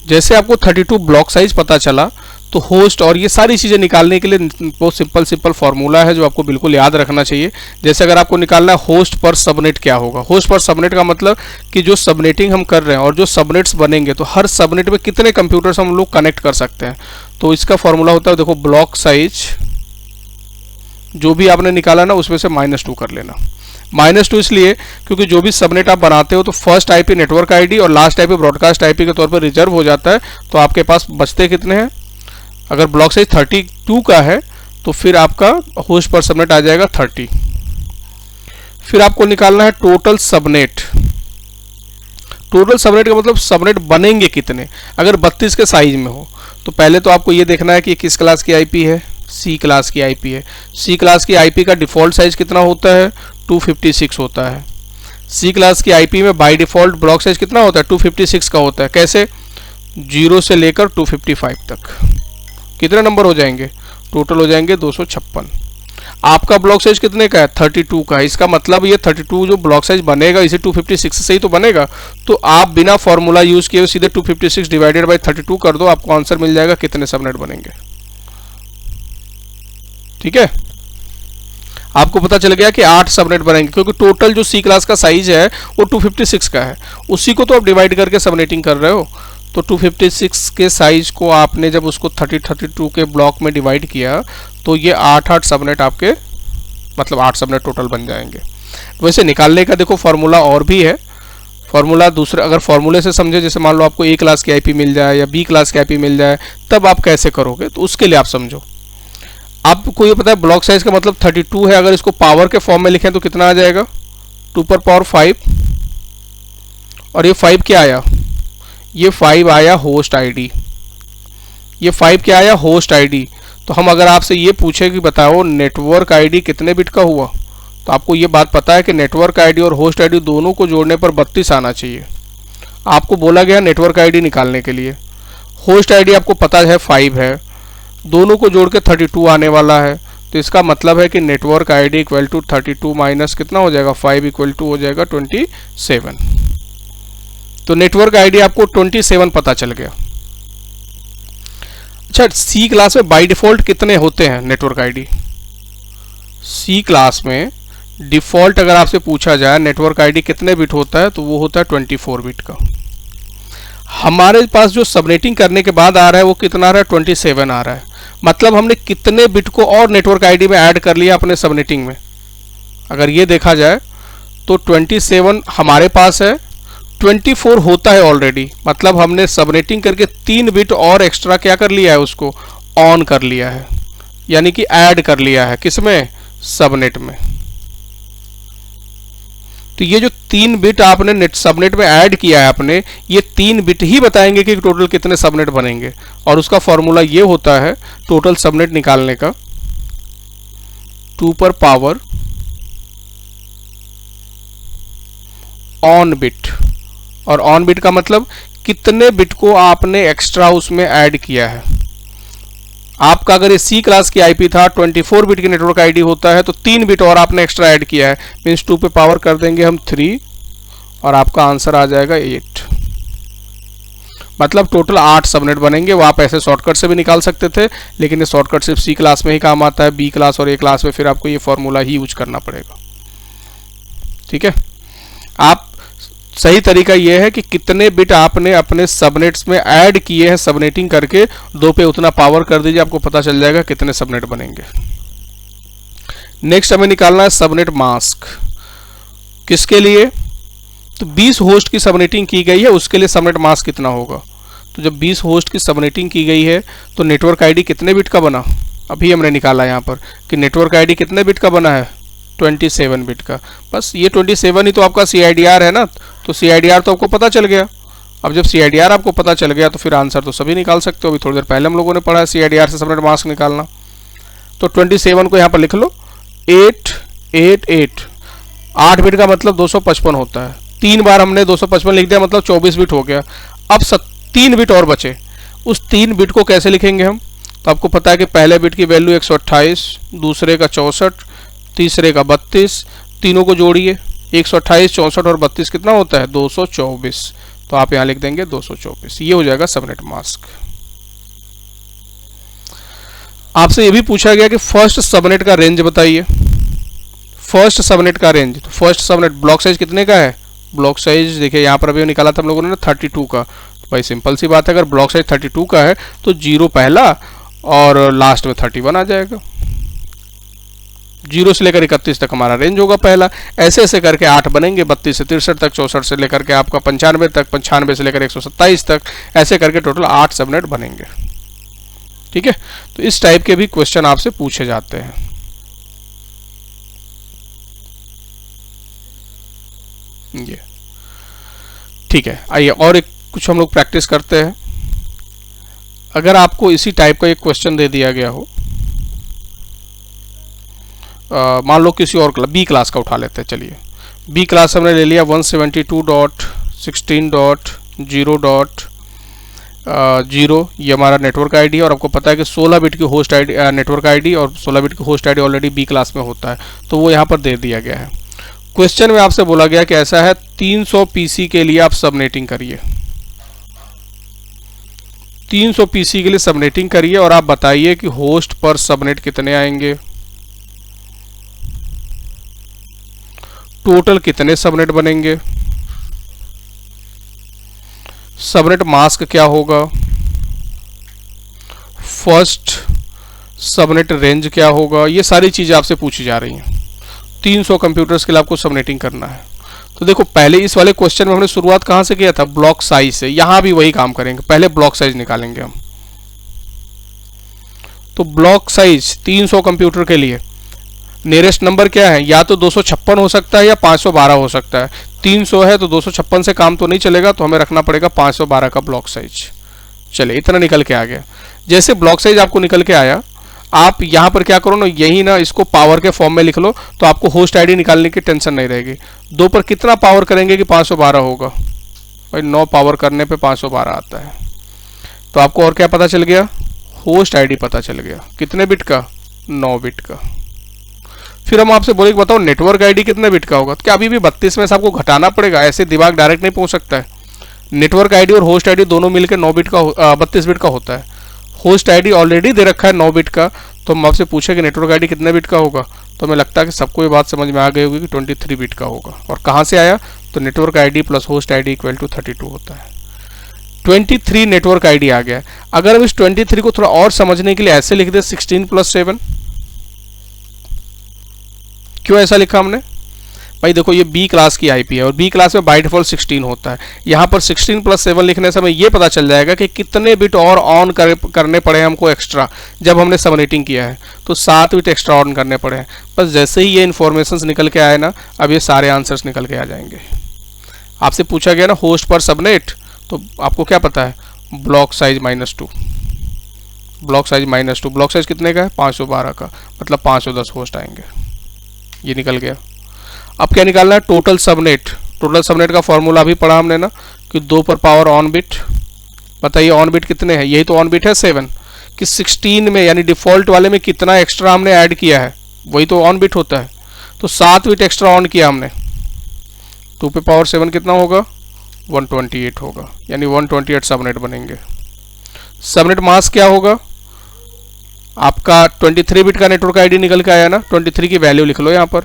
जैसे आपको 32 ब्लॉक साइज पता चला तो होस्ट और ये सारी चीज़ें निकालने के लिए बहुत सिंपल फॉर्मूला है जो आपको बिल्कुल याद रखना चाहिए। जैसे अगर आपको निकालना है होस्ट पर सबनेट क्या होगा, होस्ट पर सबनेट का मतलब कि जो सबनेटिंग हम कर रहे हैं और जो सबनेट्स बनेंगे तो हर सबनेट में कितने कंप्यूटर्स हम लोग कनेक्ट कर सकते हैं। तो इसका फॉर्मूला होता है, देखो, ब्लॉक साइज जो भी आपने निकाला ना उसमें से -2 कर लेना। -2 इसलिए क्योंकि जो भी सबनेट आप बनाते हो तो फर्स्ट आईपी नेटवर्क आईडी और लास्ट आईपी ब्रॉडकास्ट आईपी के तौर पर रिजर्व हो जाता है। तो आपके पास बचते कितने हैं, अगर ब्लॉक साइज 32 का है तो फिर आपका होस्ट पर सबनेट आ जाएगा 30। फिर आपको निकालना है टोटल सबनेट। टोटल सबनेट का मतलब सबनेट बनेंगे कितने, अगर 32 के साइज में हो तो पहले तो आपको ये देखना है कि किस क्लास की आईपी है, सी क्लास की आईपी है। सी क्लास की आईपी का डिफ़ॉल्ट साइज कितना होता है, 256 होता है। सी क्लास की आईपी में बाय डिफ़ॉल्ट ब्लॉक साइज कितना होता है, 256 का होता है। कैसे, 0 से लेकर 255 तक कितने नंबर हो जाएंगे, टोटल हो जाएंगे 256। आपका ब्लॉक साइज कितने का है, 32 का है। इसका मतलब ये 32 जो ब्लॉक साइज बनेगा इसे 256 से ही तो बनेगा। तो आप बिना फॉर्मूला यूज किए सीधे 256 डिवाइडेड बाय 32 कर दो, आपको आंसर मिल जाएगा कितने सबनेट बनेंगे। ठीक है, आपको पता चल गया कि 8 सबनेट बनेंगे क्योंकि टोटल जो सी क्लास का साइज है वो 256 का है, उसी को तो आप डिवाइड करके सबनेटिंग कर रहे हो। तो 256 के साइज को आपने जब उसको 32 के ब्लॉक में डिवाइड किया तो ये 8 सबनेट आपके, मतलब 8 सबनेट टोटल बन जाएंगे। वैसे निकालने का देखो फॉर्मूला और भी है। फॉर्मूला दूसरा, अगर फॉर्मूले से समझे, जैसे मान लो आपको ए क्लास की आईपी मिल जाए या बी क्लास की आईपी मिल जाए, तब आप कैसे करोगे, तो उसके लिए आप समझो। आपको ये पता है ब्लॉक साइज का मतलब 32 है, अगर इसको पावर के फॉर्म में लिखें तो कितना आ जाएगा, 2⁻5। और ये 5 क्या आया, ये 5 आया होस्ट आईडी। ये 5 क्या आया, होस्ट आईडी। तो हम अगर आपसे ये पूछे कि बताओ नेटवर्क आईडी कितने बिट का हुआ, तो आपको ये बात पता है कि नेटवर्क आईडी और होस्ट आईडी दोनों को जोड़ने पर 32 आना चाहिए। आपको बोला गया नेटवर्क आईडी निकालने के लिए, होस्ट आईडी आपको पता है 5 है, दोनों को जोड़ के 32 आने वाला है। तो इसका मतलब है कि network ID equal to 32 minus कितना हो जाएगा, 5 इक्वल टू हो जाएगा 27। तो नेटवर्क आईडी आपको 27 पता चल गया। अच्छा, सी क्लास में बाय डिफॉल्ट कितने होते हैं नेटवर्क आईडी? सी क्लास में डिफॉल्ट अगर आपसे पूछा जाए नेटवर्क आईडी कितने बिट होता है तो वो होता है 24 बिट का। हमारे पास जो सबनेटिंग करने के बाद आ रहा है वो कितना आ रहा है, 27 आ रहा है। मतलब हमने कितने बिट को और नेटवर्क आईडी में ऐड कर लिया अपने सबनेटिंग में। अगर ये देखा जाए तो 27 हमारे पास है, 24 होता है ऑलरेडी, मतलब हमने सबनेटिंग करके 3 बिट और एक्स्ट्रा क्या कर लिया है, उसको ऑन कर लिया है, यानी कि ऐड कर लिया है। किसमें, सबनेट में। तो ये जो 3 बिट आपने नेट सबनेट में ऐड किया है आपने, ये 3 बिट ही बताएंगे कि टोटल कितने सबनेट बनेंगे। और उसका फॉर्मूला ये होता है टोटल सबनेट निकालने का, 2 ऑन बिट। और ऑन बिट का मतलब कितने बिट को आपने एक्स्ट्रा उसमें ऐड किया है। आपका अगर ये सी क्लास की आईपी था, 24 बिट की नेटवर्क आईडी होता है, तो 3 बिट और आपने एक्स्ट्रा ऐड किया है, मीन्स 2 पे पावर कर देंगे हम 3 और आपका आंसर आ जाएगा 8। मतलब टोटल 8 सबनेट बनेंगे। वो आप ऐसे शॉर्टकट से भी निकाल सकते थे, लेकिन ये शॉर्टकट सिर्फ सी क्लास में ही काम आता है, बी क्लास और ए क्लास में फिर आपको ये फॉर्मूला ही यूज करना पड़ेगा। ठीक है, आप सही तरीका यह है कि कितने बिट आपने अपने सबनेट्स में ऐड किए हैं, सबनेटिंग करके 2 पे उतना पावर कर दीजिए, आपको पता चल जाएगा कितने सबनेट बनेंगे। नेक्स्ट हमें निकालना है सबनेट मास्क। किसके लिए, तो 20 होस्ट की सबनेटिंग की गई है, उसके लिए सबनेट मास्क कितना होगा। तो जब 20 होस्ट की सबनेटिंग की गई है तो नेटवर्क आईडी कितने बिट का बना, अभी हमने निकाला यहाँ पर कि नेटवर्क आईडी कितने बिट का बना है, 27 बिट का। बस ये 27 ही तो आपका CIDR है ना, तो CIDR तो आपको पता चल गया। अब जब CIDR आपको पता चल गया तो फिर आंसर तो सभी निकाल सकते हो। अभी थोड़ी देर पहले हम लोगों ने पढ़ा है CIDR से सबनेट मास्क निकालना। तो 27 को यहाँ पर लिख लो, 888, 8 बिट का मतलब 255 होता है। 3 बार हमने 255 लिख दिया, मतलब 24 बिट हो गया। अब 3 बिट और बचे, उस 3 बिट को कैसे लिखेंगे हम, तो आपको पता है कि पहले बिट की वैल्यू 128, दूसरे का 64, तीसरे का 32, तीनों को जोड़िए 128, 64 और 32 कितना होता है 224। तो आप यहाँ लिख देंगे 224। ये हो जाएगा सबनेट मास्क। आपसे ये भी पूछा गया कि फर्स्ट सबनेट का रेंज बताइए। फर्स्ट सबनेट का रेंज, तो फर्स्ट सबनेट ब्लॉक साइज कितने का है? ब्लॉक साइज देखिए यहाँ पर अभी निकाला था हम लोगों ने ना 32 का। तो भाई सिंपल सी बात है, अगर ब्लॉक साइज 32 का है तो 0 पहला और लास्ट में 31 आ जाएगा। 0 से लेकर 31 तक हमारा रेंज होगा पहला। ऐसे ऐसे करके 8 बनेंगे, 32 से 63 तक, 64 से लेकर के आपका 95 तक, 95 से लेकर 127 तक, ऐसे करके टोटल 8 सबनेट बनेंगे। ठीक है, तो इस टाइप के भी क्वेश्चन आपसे पूछे जाते हैं। ये ठीक है, आइए और एक कुछ हम लोग प्रैक्टिस करते हैं। अगर आपको इसी टाइप का एक क्वेश्चन दे दिया गया हो, मान लो किसी और बी क्लास का उठा लेते हैं। चलिए बी क्लास हमने ले लिया 172.16.0.0, ये हमारा नेटवर्क आईडी है और आपको पता है कि 16 बिट की होस्ट आईडी, नेटवर्क आईडी और 16 बिट की host ID already B class में होता है, तो वो यहाँ पर दे दिया गया है। क्वेश्चन में आपसे बोला गया कि ऐसा है 300 पीसी के लिए आप सबनेटिंग करिए। 300 पीसी के लिए सबनेटिंग करिए और आप बताइए कि होस्ट पर सबनेट कितने आएंगे, टोटल कितने सबनेट बनेंगे, सबनेट मास्क क्या होगा, फर्स्ट सबनेट रेंज क्या होगा। ये सारी चीजें आपसे पूछी जा रही हैं। 300 कंप्यूटर्स के लिए आपको सबनेटिंग करना है। तो देखो पहले इस वाले क्वेश्चन में हमने शुरुआत कहां से किया था? ब्लॉक साइज से। यहां भी वही काम करेंगे, पहले ब्लॉक साइज निकालेंगे हम। तो ब्लॉक साइज 300 कंप्यूटर के लिए नियरेस्ट नंबर क्या है? या तो 256 हो सकता है या 512 हो सकता है। 300 है तो 256 से काम तो नहीं चलेगा, तो हमें रखना पड़ेगा 512 का ब्लॉक साइज। चलिए इतना निकल के आ गया। जैसे ब्लॉक साइज आपको निकल के आया, आप यहां पर क्या करो ना, यही ना इसको पावर के फॉर्म में लिख लो, तो आपको होस्ट आईडी निकालने की टेंशन नहीं रहेगी। 2 पर कितना पावर करेंगे कि 512 होगा? भाई 9 पावर करने पे 512 आता है। तो आपको और क्या पता चल गया? होस्ट आईडी पता चल गया। कितने बिट का? 9 बिट का। फिर हम आपसे बोले बताओ नेटवर्क आईडी कितने बिट का होगा? तो क्या अभी भी 32 में से आपको घटाना पड़ेगा? ऐसे दिमाग डायरेक्ट नहीं पहुंच सकता है। नेटवर्क आईडी और होस्ट आईडी दोनों मिलकर 9 बिट का 32 बिट का होता है। होस्ट आईडी ऑलरेडी दे रखा है 9 बिट का, तो हम आपसे पूछे कि नेटवर्क आईडी कितने बिट का होगा, तो हमें लगता है कि सबको ये बात समझ में आ गई होगी कि 23 बिट का होगा। और कहाँ से आया? तो network ID plus host ID equal to 32 होता है। 23 नेटवर्क आईडी आ गया। अगर हम इस 23 को थोड़ा और समझने के लिए ऐसे लिख दे 16 + 7। क्यों ऐसा लिखा हमने? भाई देखो ये बी क्लास की आईपी है और बी क्लास में बाय डिफॉल्ट 16 होता है। यहाँ पर 16 + 7 लिखने से हमें ये पता चल जाएगा कि कितने बिट और ऑन करने पड़े हमको एक्स्ट्रा। जब हमने सबनेटिंग किया है तो 7 बिट एक्स्ट्रा ऑन करने पड़े हैं। बस जैसे ही ये इन्फॉर्मेशन निकल के आए ना, अब ये सारे आंसर्स निकल के आ जाएंगे। आपसे पूछा गया ना होस्ट पर सबनेट, तो आपको क्या पता है? Block size -2। Block size -2। Block size कितने का है? 512 का, मतलब 510 होस्ट आएंगे। ये निकल गया। अब क्या निकालना है? Total subnet. टोटल सबनेट का फॉर्मूला भी पढ़ा हमने ना कि 2 पर पावर ऑन बिट। बताइए ऑन बिट कितने हैं? यही तो ऑन बिट है 7। कि 16 में यानी डिफॉल्ट वाले में कितना एक्स्ट्रा हमने ऐड किया है, वही तो ऑन बिट होता है। तो 7 बिट एक्स्ट्रा ऑन किया हमने। 2 पे पावर 7 कितना होगा? 128 होगा, यानी 128 सबनेट बनेंगे। सबनेट मास्क क्या होगा? आपका 23 बिट का नेटवर्क आईडी निकल के आया ना, 23 की वैल्यू लिख लो यहाँ पर।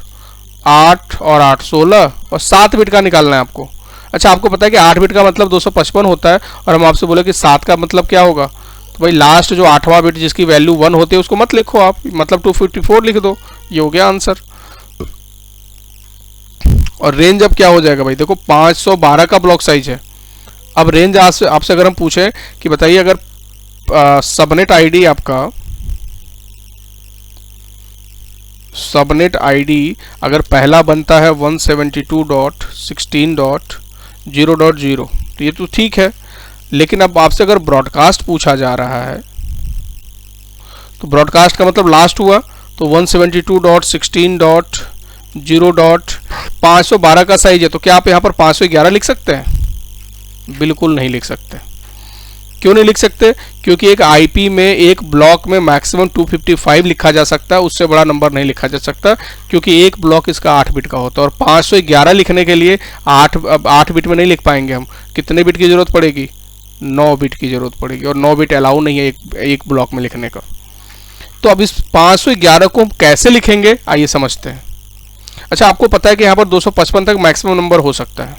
8 और 8 16 और 7 बिट का निकालना है आपको। अच्छा आपको पता है कि 8 बिट का मतलब 255 होता है, और हम आपसे बोले कि 7 का मतलब क्या होगा? तो भाई लास्ट जो 8वां बिट जिसकी वैल्यू 1 होती है उसको मत लिखो आप, मतलब 254 लिख दो। ये हो गया आंसर। और रेंज अब क्या हो जाएगा भाई? देखो 512 का ब्लॉक साइज है। अब रेंज आपसे अगर हम पूछे कि बताइए अगर सबनेट आईडी आपका सबनेट आईडी अगर पहला बनता है 172.16.0.0, तो ये तो ठीक है। लेकिन अब आपसे अगर ब्रॉडकास्ट पूछा जा रहा है, तो ब्रॉडकास्ट का मतलब लास्ट हुआ, तो 172.16.0.512 का साइज है। तो क्या आप यहाँ पर 511 लिख सकते हैं? बिल्कुल नहीं लिख सकते। क्यों नहीं लिख सकते? क्योंकि एक आईपी में एक ब्लॉक में मैक्सिमम 255 लिखा जा सकता है, उससे बड़ा नंबर नहीं लिखा जा सकता, क्योंकि एक ब्लॉक इसका 8 बिट का होता है। और 511 लिखने के लिए 8 बिट में नहीं लिख पाएंगे हम। कितने बिट की जरूरत पड़ेगी? 9 बिट की जरूरत पड़ेगी, और 9 बिट अलाउ नहीं है एक ब्लॉक में लिखने का। तो अब इस 511 को हम कैसे लिखेंगे, आइए समझते हैं। अच्छा, आपको पता है कि यहाँ पर 255 तक मैक्सिमम नंबर हो सकता है।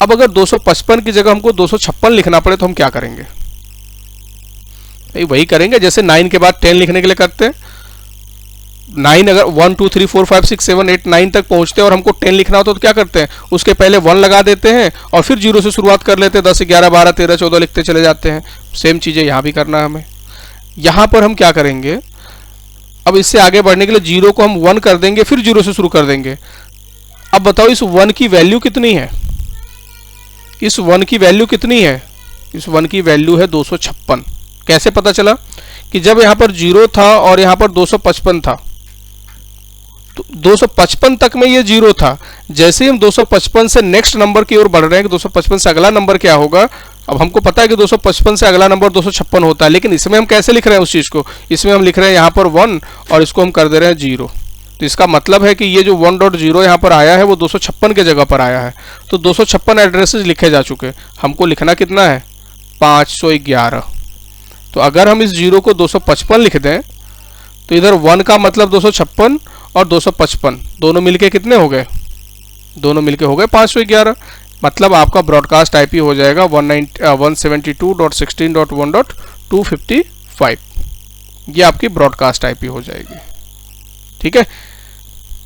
अब अगर 255 की जगह हमको 256 लिखना पड़े तो हम क्या करेंगे? वही करेंगे जैसे 9 के बाद 10 लिखने के लिए करते हैं। 9 अगर 1 2 3 4 5 6 7 8 9 तक पहुंचते हैं और हमको 10 लिखना होता तो क्या करते हैं? उसके पहले 1 लगा देते हैं और फिर 0 से शुरुआत कर लेते हैं। 10 11 12 13 14 लिखते चले जाते हैं। सेम चीज़ें यहाँ भी करना है हमें। यहाँ पर हम क्या करेंगे? अब इससे आगे बढ़ने के लिए 0 को हम 1 कर देंगे, फिर 0 से शुरू कर देंगे। अब बताओ इस 1 की वैल्यू कितनी है? इस 1 की वैल्यू कितनी है? इस 1 की वैल्यू है 256। कैसे पता चला? कि जब यहाँ पर 0 था और यहाँ पर 255 था, तो 255 तक में ये 0 था। जैसे ही हम 255 से नेक्स्ट नंबर की ओर बढ़ रहे हैं कि 255 से अगला नंबर क्या होगा, अब हमको पता है कि 255 से अगला नंबर 256 होता है, लेकिन इसमें हम कैसे लिख रहे हैं उस चीज़ को? इसमें हम लिख रहे हैं यहाँ पर 1 और इसको हम कर दे रहे हैं 0। तो इसका मतलब है कि ये जो 1.0 यहाँ पर आया है वो 256 के जगह पर आया है। तो 256 एड्रेसेस लिखे जा चुके। हमको लिखना कितना है? 511। तो अगर हम इस 0 को 255 लिख दें तो इधर 1 का मतलब 256 और 255 दोनों मिलके कितने हो गए? दोनों मिलके हो गए 511। मतलब आपका ब्रॉडकास्ट आईपी हो जाएगा 172.16.1.255। ये आपकी ब्रॉडकास्ट आईपी हो जाएगी। ठीक है,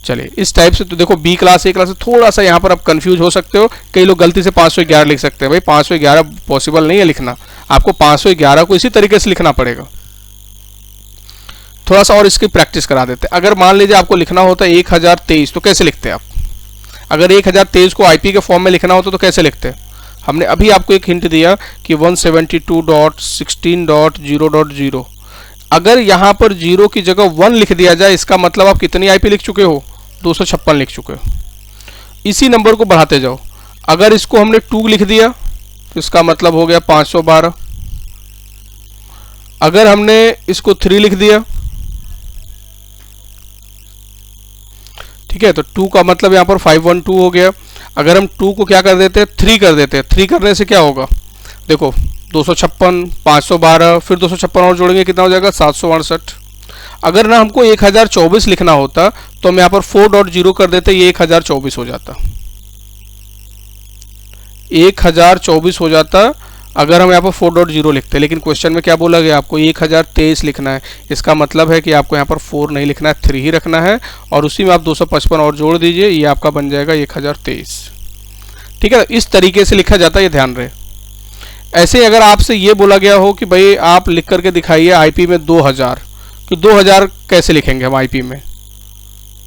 चलिए इस टाइप से। तो देखो बी क्लास ए क्लास से थोड़ा सा यहाँ पर आप कंफ्यूज हो सकते हो। कई लोग गलती से 511 लिख सकते हैं। भाई 511 पॉसिबल नहीं है लिखना। आपको 511 को इसी तरीके से लिखना पड़ेगा। थोड़ा सा और इसकी प्रैक्टिस करा देते हैं। अगर मान लीजिए आपको लिखना होता है 1023, तो कैसे लिखते हैं आप? अगर 1023 को आईपी के फॉर्म में लिखना होता तो कैसे लिखते हैं? हमने अभी आपको एक हिंट दिया कि 172.16.0.0। अगर यहाँ पर 0 की जगह 1 लिख दिया जाए, इसका मतलब आप कितनी आईपी लिख चुके हो? 256 लिख चुके हो। इसी नंबर को बढ़ाते जाओ। अगर इसको हमने 2 लिख दिया तो इसका मतलब हो गया 512। अगर हमने इसको 3 लिख दिया, ठीक है, तो 2 का मतलब यहाँ पर 512 हो गया। अगर हम 2 को क्या कर देते हैं? 3 कर देते हैं। 3 करने से क्या होगा? देखो 256, 512, फिर 256 और जोड़ेंगे, कितना हो जाएगा? 768। अगर ना हमको 1024 लिखना होता तो हम यहाँ पर 4.0 कर देते, ये 1024 हो जाता। 1024 हो जाता अगर हम यहाँ पर 4.0 लिखते। लेकिन क्वेश्चन में क्या बोला गया? आपको 1023 लिखना है। इसका मतलब है कि आपको यहाँ पर 4 नहीं लिखना है, 3 ही रखना है, और उसी में आप 255 और जोड़ दीजिए, ये आपका बन जाएगा 1023। ठीक है, इस तरीके से लिखा जाता है, ये ध्यान रहे। ऐसे अगर आपसे ये बोला गया हो कि भाई आप लिख करके दिखाइए आईपी में 2000, तो 2000 कैसे लिखेंगे हम आईपी में?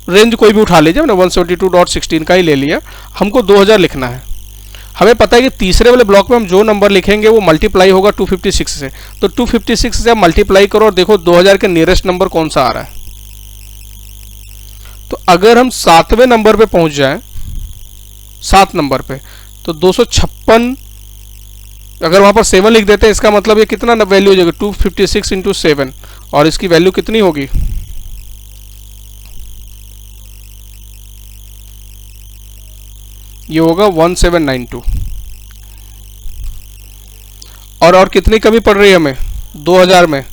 रेंज कोई भी उठा लीजिए, मैंने 172.16 का ही ले लिया। हमको 2000 लिखना है। हमें पता है कि तीसरे वाले ब्लॉक में हम जो नंबर लिखेंगे वो मल्टीप्लाई होगा 256 से। तो 256 से आप मल्टीप्लाई करो और देखो 2000 के नियरेस्ट नंबर कौन सा आ रहा है। तो अगर हम 7वें नंबर पे पहुंच जाएं, 7 नंबर पे, तो 256, अगर वहां पर 7 लिख देते हैं, इसका मतलब ये कितना वैल्यू हो जाएगा? 256 इंटू 7, और इसकी वैल्यू कितनी होगी? ये होगा 1792। और कितनी कमी पड़ रही है हमें 2000 में?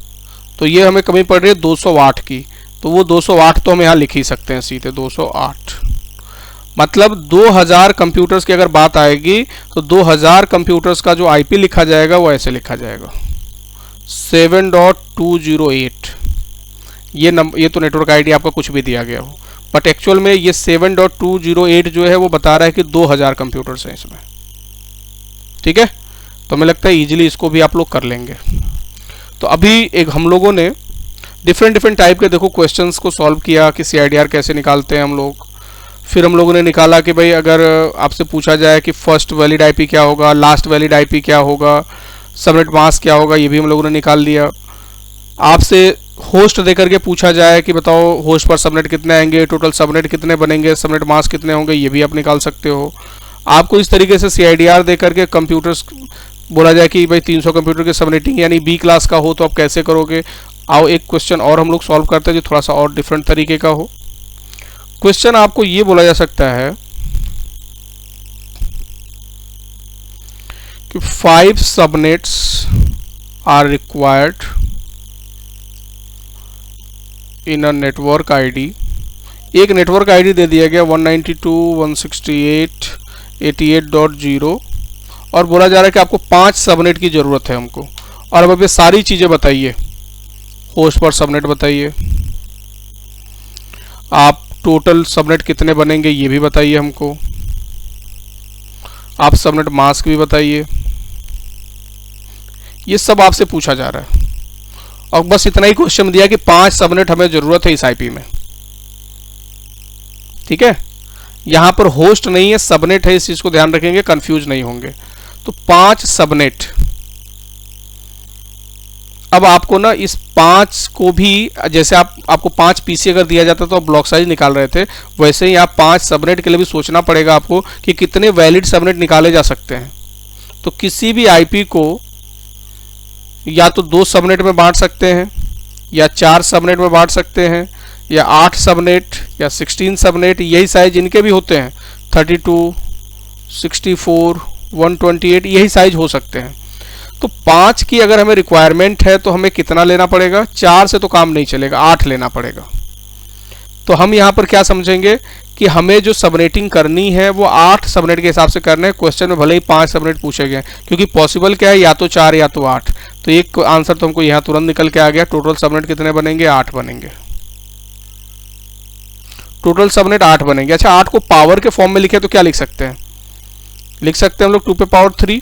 तो ये हमें कमी पड़ रही है 208 की। तो वो 208 तो हम यहाँ लिख ही सकते हैं सीधे, 208। मतलब 2000 कंप्यूटर्स की अगर बात आएगी तो 2000 कंप्यूटर्स का जो आईपी लिखा जाएगा वो ऐसे लिखा जाएगा 7.208। ये तो नेटवर्क आईडी आपका कुछ भी दिया गया हो, बट एक्चुअल में ये 7.208 जो है वो बता रहा है कि 2000 कंप्यूटर्स हैं इसमें। ठीक है, तो हमें लगता है इजीली इसको भी आप लोग कर लेंगे। तो अभी एक हम लोगों ने डिफरेंट टाइप के देखो क्वेश्चंस को सॉल्व किया कि CIDR कैसे निकालते हैं हम लोग। फिर हम लोगों ने निकाला कि भाई अगर आपसे पूछा जाए कि फर्स्ट वैलिड आईपी क्या होगा, लास्ट वैलिड आईपी क्या होगा, सबनेट मास्क क्या होगा, ये भी हम लोगों ने निकाल लिया। आपसे होस्ट देकर के पूछा जाए कि बताओ होस्ट पर सबनेट कितने आएंगे, टोटल सबनेट कितने बनेंगे, सबनेट मास्क कितने होंगे, ये भी आप निकाल सकते हो। आपको इस तरीके से CIDR देकर के कंप्यूटर्स बोला जाए कि भाई 300 कंप्यूटर के सबनेटिंग यानी बी क्लास का हो तो आप कैसे करोगे। आओ एक क्वेश्चन और हम लोग सॉल्व करते हैं जो थोड़ा सा और डिफरेंट तरीके का हो। क्वेश्चन आपको ये बोला जा सकता है कि 5 subnets are required in a network ID. एक नेटवर्क आईडी दे दिया गया 192.168.88.0 और बोला जा रहा है कि आपको 5 सबनेट की जरूरत है हमको। और अब ये सारी चीजें बताइए, होस्ट पर सबनेट बताइए, आप टोटल सबनेट कितने बनेंगे ये भी बताइए हमको, आप सबनेट मास्क भी बताइए। ये सब आपसे पूछा जा रहा है और बस इतना ही क्वेश्चन दिया कि 5 सबनेट हमें जरूरत है इस आईपी में। ठीक है, यहां पर होस्ट नहीं है, सबनेट है, इस चीज को ध्यान रखेंगे, कंफ्यूज नहीं होंगे। तो 5 सबनेट। अब आपको ना इस 5 को भी, जैसे आपको 5 पीसी अगर दिया जाता तो आप ब्लॉक साइज निकाल रहे थे, वैसे ही आप 5 सबनेट के लिए भी सोचना पड़ेगा आपको कि कितने वैलिड सबनेट निकाले जा सकते हैं। तो किसी भी आईपी को या तो 2 सबनेट में बांट सकते हैं, या 4 सबनेट में बांट सकते हैं, या 8 सबनेट, या 16 सबनेट। यही साइज इनके भी होते हैं, 32, 64, 128, यही साइज हो सकते हैं। तो 5 की अगर हमें रिक्वायरमेंट है तो हमें कितना लेना पड़ेगा? 4 से तो काम नहीं चलेगा, 8 लेना पड़ेगा। तो हम यहाँ पर क्या समझेंगे कि हमें जो सबनेटिंग करनी है वो 8 सबनेट के हिसाब से करना है। क्वेश्चन में भले ही 5 सबनेट पूछे गए, क्योंकि पॉसिबल क्या है, या तो 4 या तो 8। तो एक आंसर तो हमको यहाँ तुरंत निकल के आ गया। टोटल सबनेट कितने बनेंगे? 8 बनेंगे। टोटल सबनेट 8 बनेंगे। अच्छा, 8 को पावर के फॉर्म में लिखे तो क्या लिख सकते हैं? लिख सकते हैं हम लोग 2 पे पावर 3।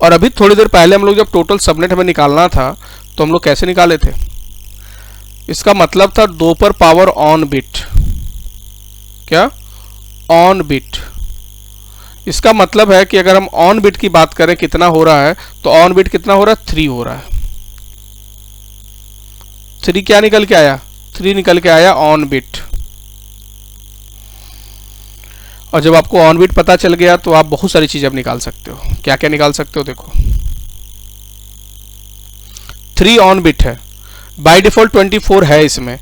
और अभी थोड़ी देर पहले हम लोग जब टोटल सबनेट हमें निकालना था तो हम लोग कैसे निकाले थे? इसका मतलब था 2 पर पावर ऑन बिट। क्या? On bit. इसका मतलब है कि अगर हम ऑन बिट की बात करें कितना हो रहा है, तो ऑन बिट कितना हो रहा है? 3 हो रहा है। 3 क्या निकल के आया? 3 निकल के आया ऑन बिट। और जब आपको ऑन बिट पता चल गया तो आप बहुत सारी चीजें अब निकाल सकते हो। क्या क्या निकाल सकते हो? देखो, 3 ऑन बिट है, बाय डिफॉल्ट 24 है इसमें।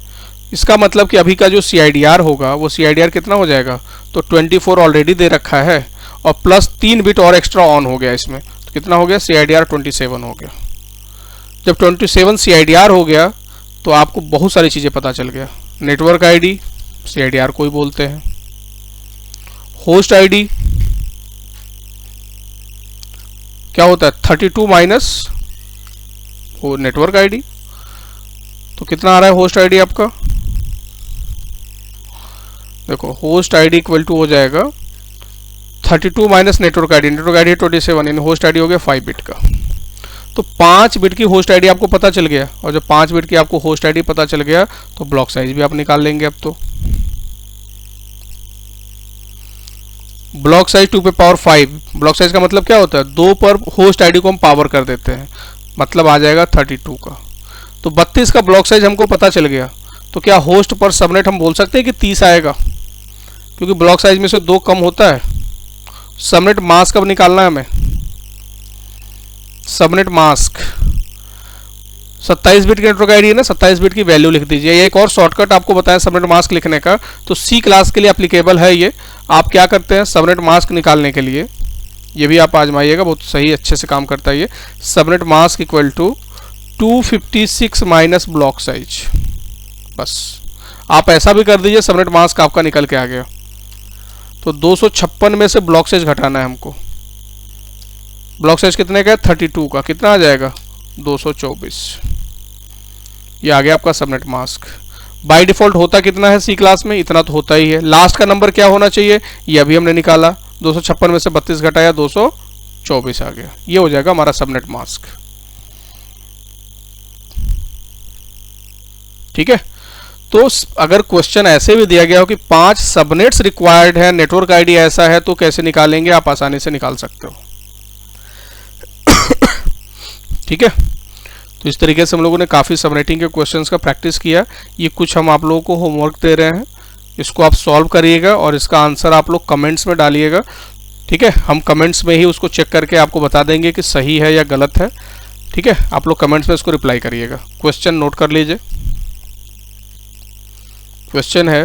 इसका मतलब कि अभी का जो CIDR होगा वो CIDR कितना हो जाएगा? तो 24 ऑलरेडी दे रखा है और प्लस 3 बिट और एक्स्ट्रा ऑन हो गया इसमें, तो कितना हो गया? CIDR 27 हो गया। जब 27 CIDR हो गया तो आपको बहुत सारी चीजें पता चल गया। नेटवर्क आईडी CIDR को ही बोलते हैं। होस्ट आईडी क्या होता है? 32 माइनस वो नेटवर्क आईडी। तो कितना आ रहा है होस्ट आईडी आपका? देखो, होस्ट आईडी इक्वल टू हो जाएगा 32 minus network ID. Network ID 27, यानी होस्ट आईडी हो गया 5 बिट का। तो 5 बिट की होस्ट आईडी आपको पता चल गया, और जब 5 बिट की आपको होस्ट आईडी पता चल गया तो ब्लॉक साइज भी आप निकाल लेंगे। अब तो ब्लॉक साइज 2 पे पावर 5। ब्लॉक साइज का मतलब क्या होता है? 2 पर होस्ट आईडी को हम पावर कर देते हैं, मतलब आ जाएगा 32 का। तो 32 का ब्लॉक साइज हमको पता चल गया। तो क्या होस्ट पर सबनेट हम बोल सकते हैं कि 30 आएगा? क्योंकि ब्लॉक साइज में से 2 कम होता है। सबनेट मास्क कब निकालना है हमें? सबनेट मास्क 27 बिट की नेटवर्क आईडी है ना, 27 बिट की वैल्यू लिख दीजिए। ये एक और शॉर्टकट आपको बताया सबनेट मास्क लिखने का, तो C क्लास के लिए एप्लीकेबल है ये। आप क्या करते हैं सबनेट मास्क निकालने के लिए, ये भी आप आजमाइएगा, बहुत सही अच्छे से काम करता है ये। Subnet mask equal to 256 minus block size. बस आप ऐसा भी कर दीजिए, सबनेट मास्क आपका निकल के आ गया। तो 256 में से ब्लॉक साइज घटाना है हमको। ब्लॉक साइज कितने का है? 32 का। कितना आ जाएगा? 224। ये आ गया आपका सबनेट मास्क। बाय डिफॉल्ट होता कितना है C क्लास में? इतना तो होता ही है। लास्ट का नंबर क्या होना चाहिए? ये अभी हमने निकाला, 256 में से 32 घटाया, 224 आ गया। ये हो जाएगा हमारा सबनेट मास्क। ठीक है, तो अगर क्वेश्चन ऐसे भी दिया गया हो कि 5 सबनेट्स रिक्वायर्ड है, नेटवर्क आईडी ऐसा है, तो कैसे निकालेंगे? आप आसानी से निकाल सकते हो। ठीक है, तो इस तरीके से हम लोगों ने काफ़ी सबनेटिंग के क्वेश्चंस का प्रैक्टिस किया। ये कुछ हम आप लोगों को होमवर्क दे रहे हैं, इसको आप सॉल्व करिएगा और इसका आंसर आप लोग कमेंट्स में डालिएगा। ठीक है, हम कमेंट्स में ही उसको चेक करके आपको बता देंगे कि सही है या गलत है। ठीक है, आप लोग कमेंट्स में इसको रिप्लाई करिएगा। क्वेश्चन नोट कर लीजिए। क्वेश्चन है,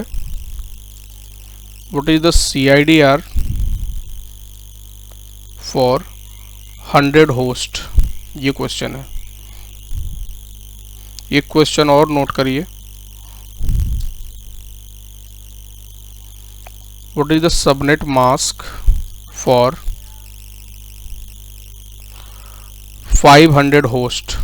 what is the CIDR for 100 host. ये क्वेश्चन है। एक क्वेश्चन और नोट करिए, what is the subnet mask for 500 host.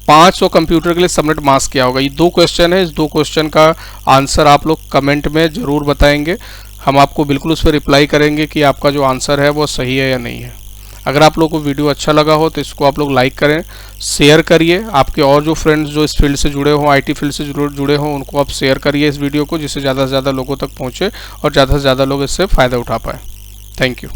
500 computer के लिए सबनेट मास्क क्या होगा। ये 2 क्वेश्चन है। इस 2 क्वेश्चन का आंसर आप लोग कमेंट में ज़रूर बताएंगे। हम आपको बिल्कुल उस पर रिप्लाई करेंगे कि आपका जो आंसर है वो सही है या नहीं है। अगर आप लोगों को वीडियो अच्छा लगा हो तो इसको आप लोग लाइक करें, शेयर करिए। आपके और जो फ्रेंड्स जो इस फील्ड से जुड़े हों, IT फील्ड से जुड़े हों, उनको आप शेयर करिए इस वीडियो को, जिससे ज़्यादा से ज़्यादा लोगों तक पहुँचे और ज़्यादा से ज़्यादा लोग इससे फ़ायदा उठा पाए। Thank you.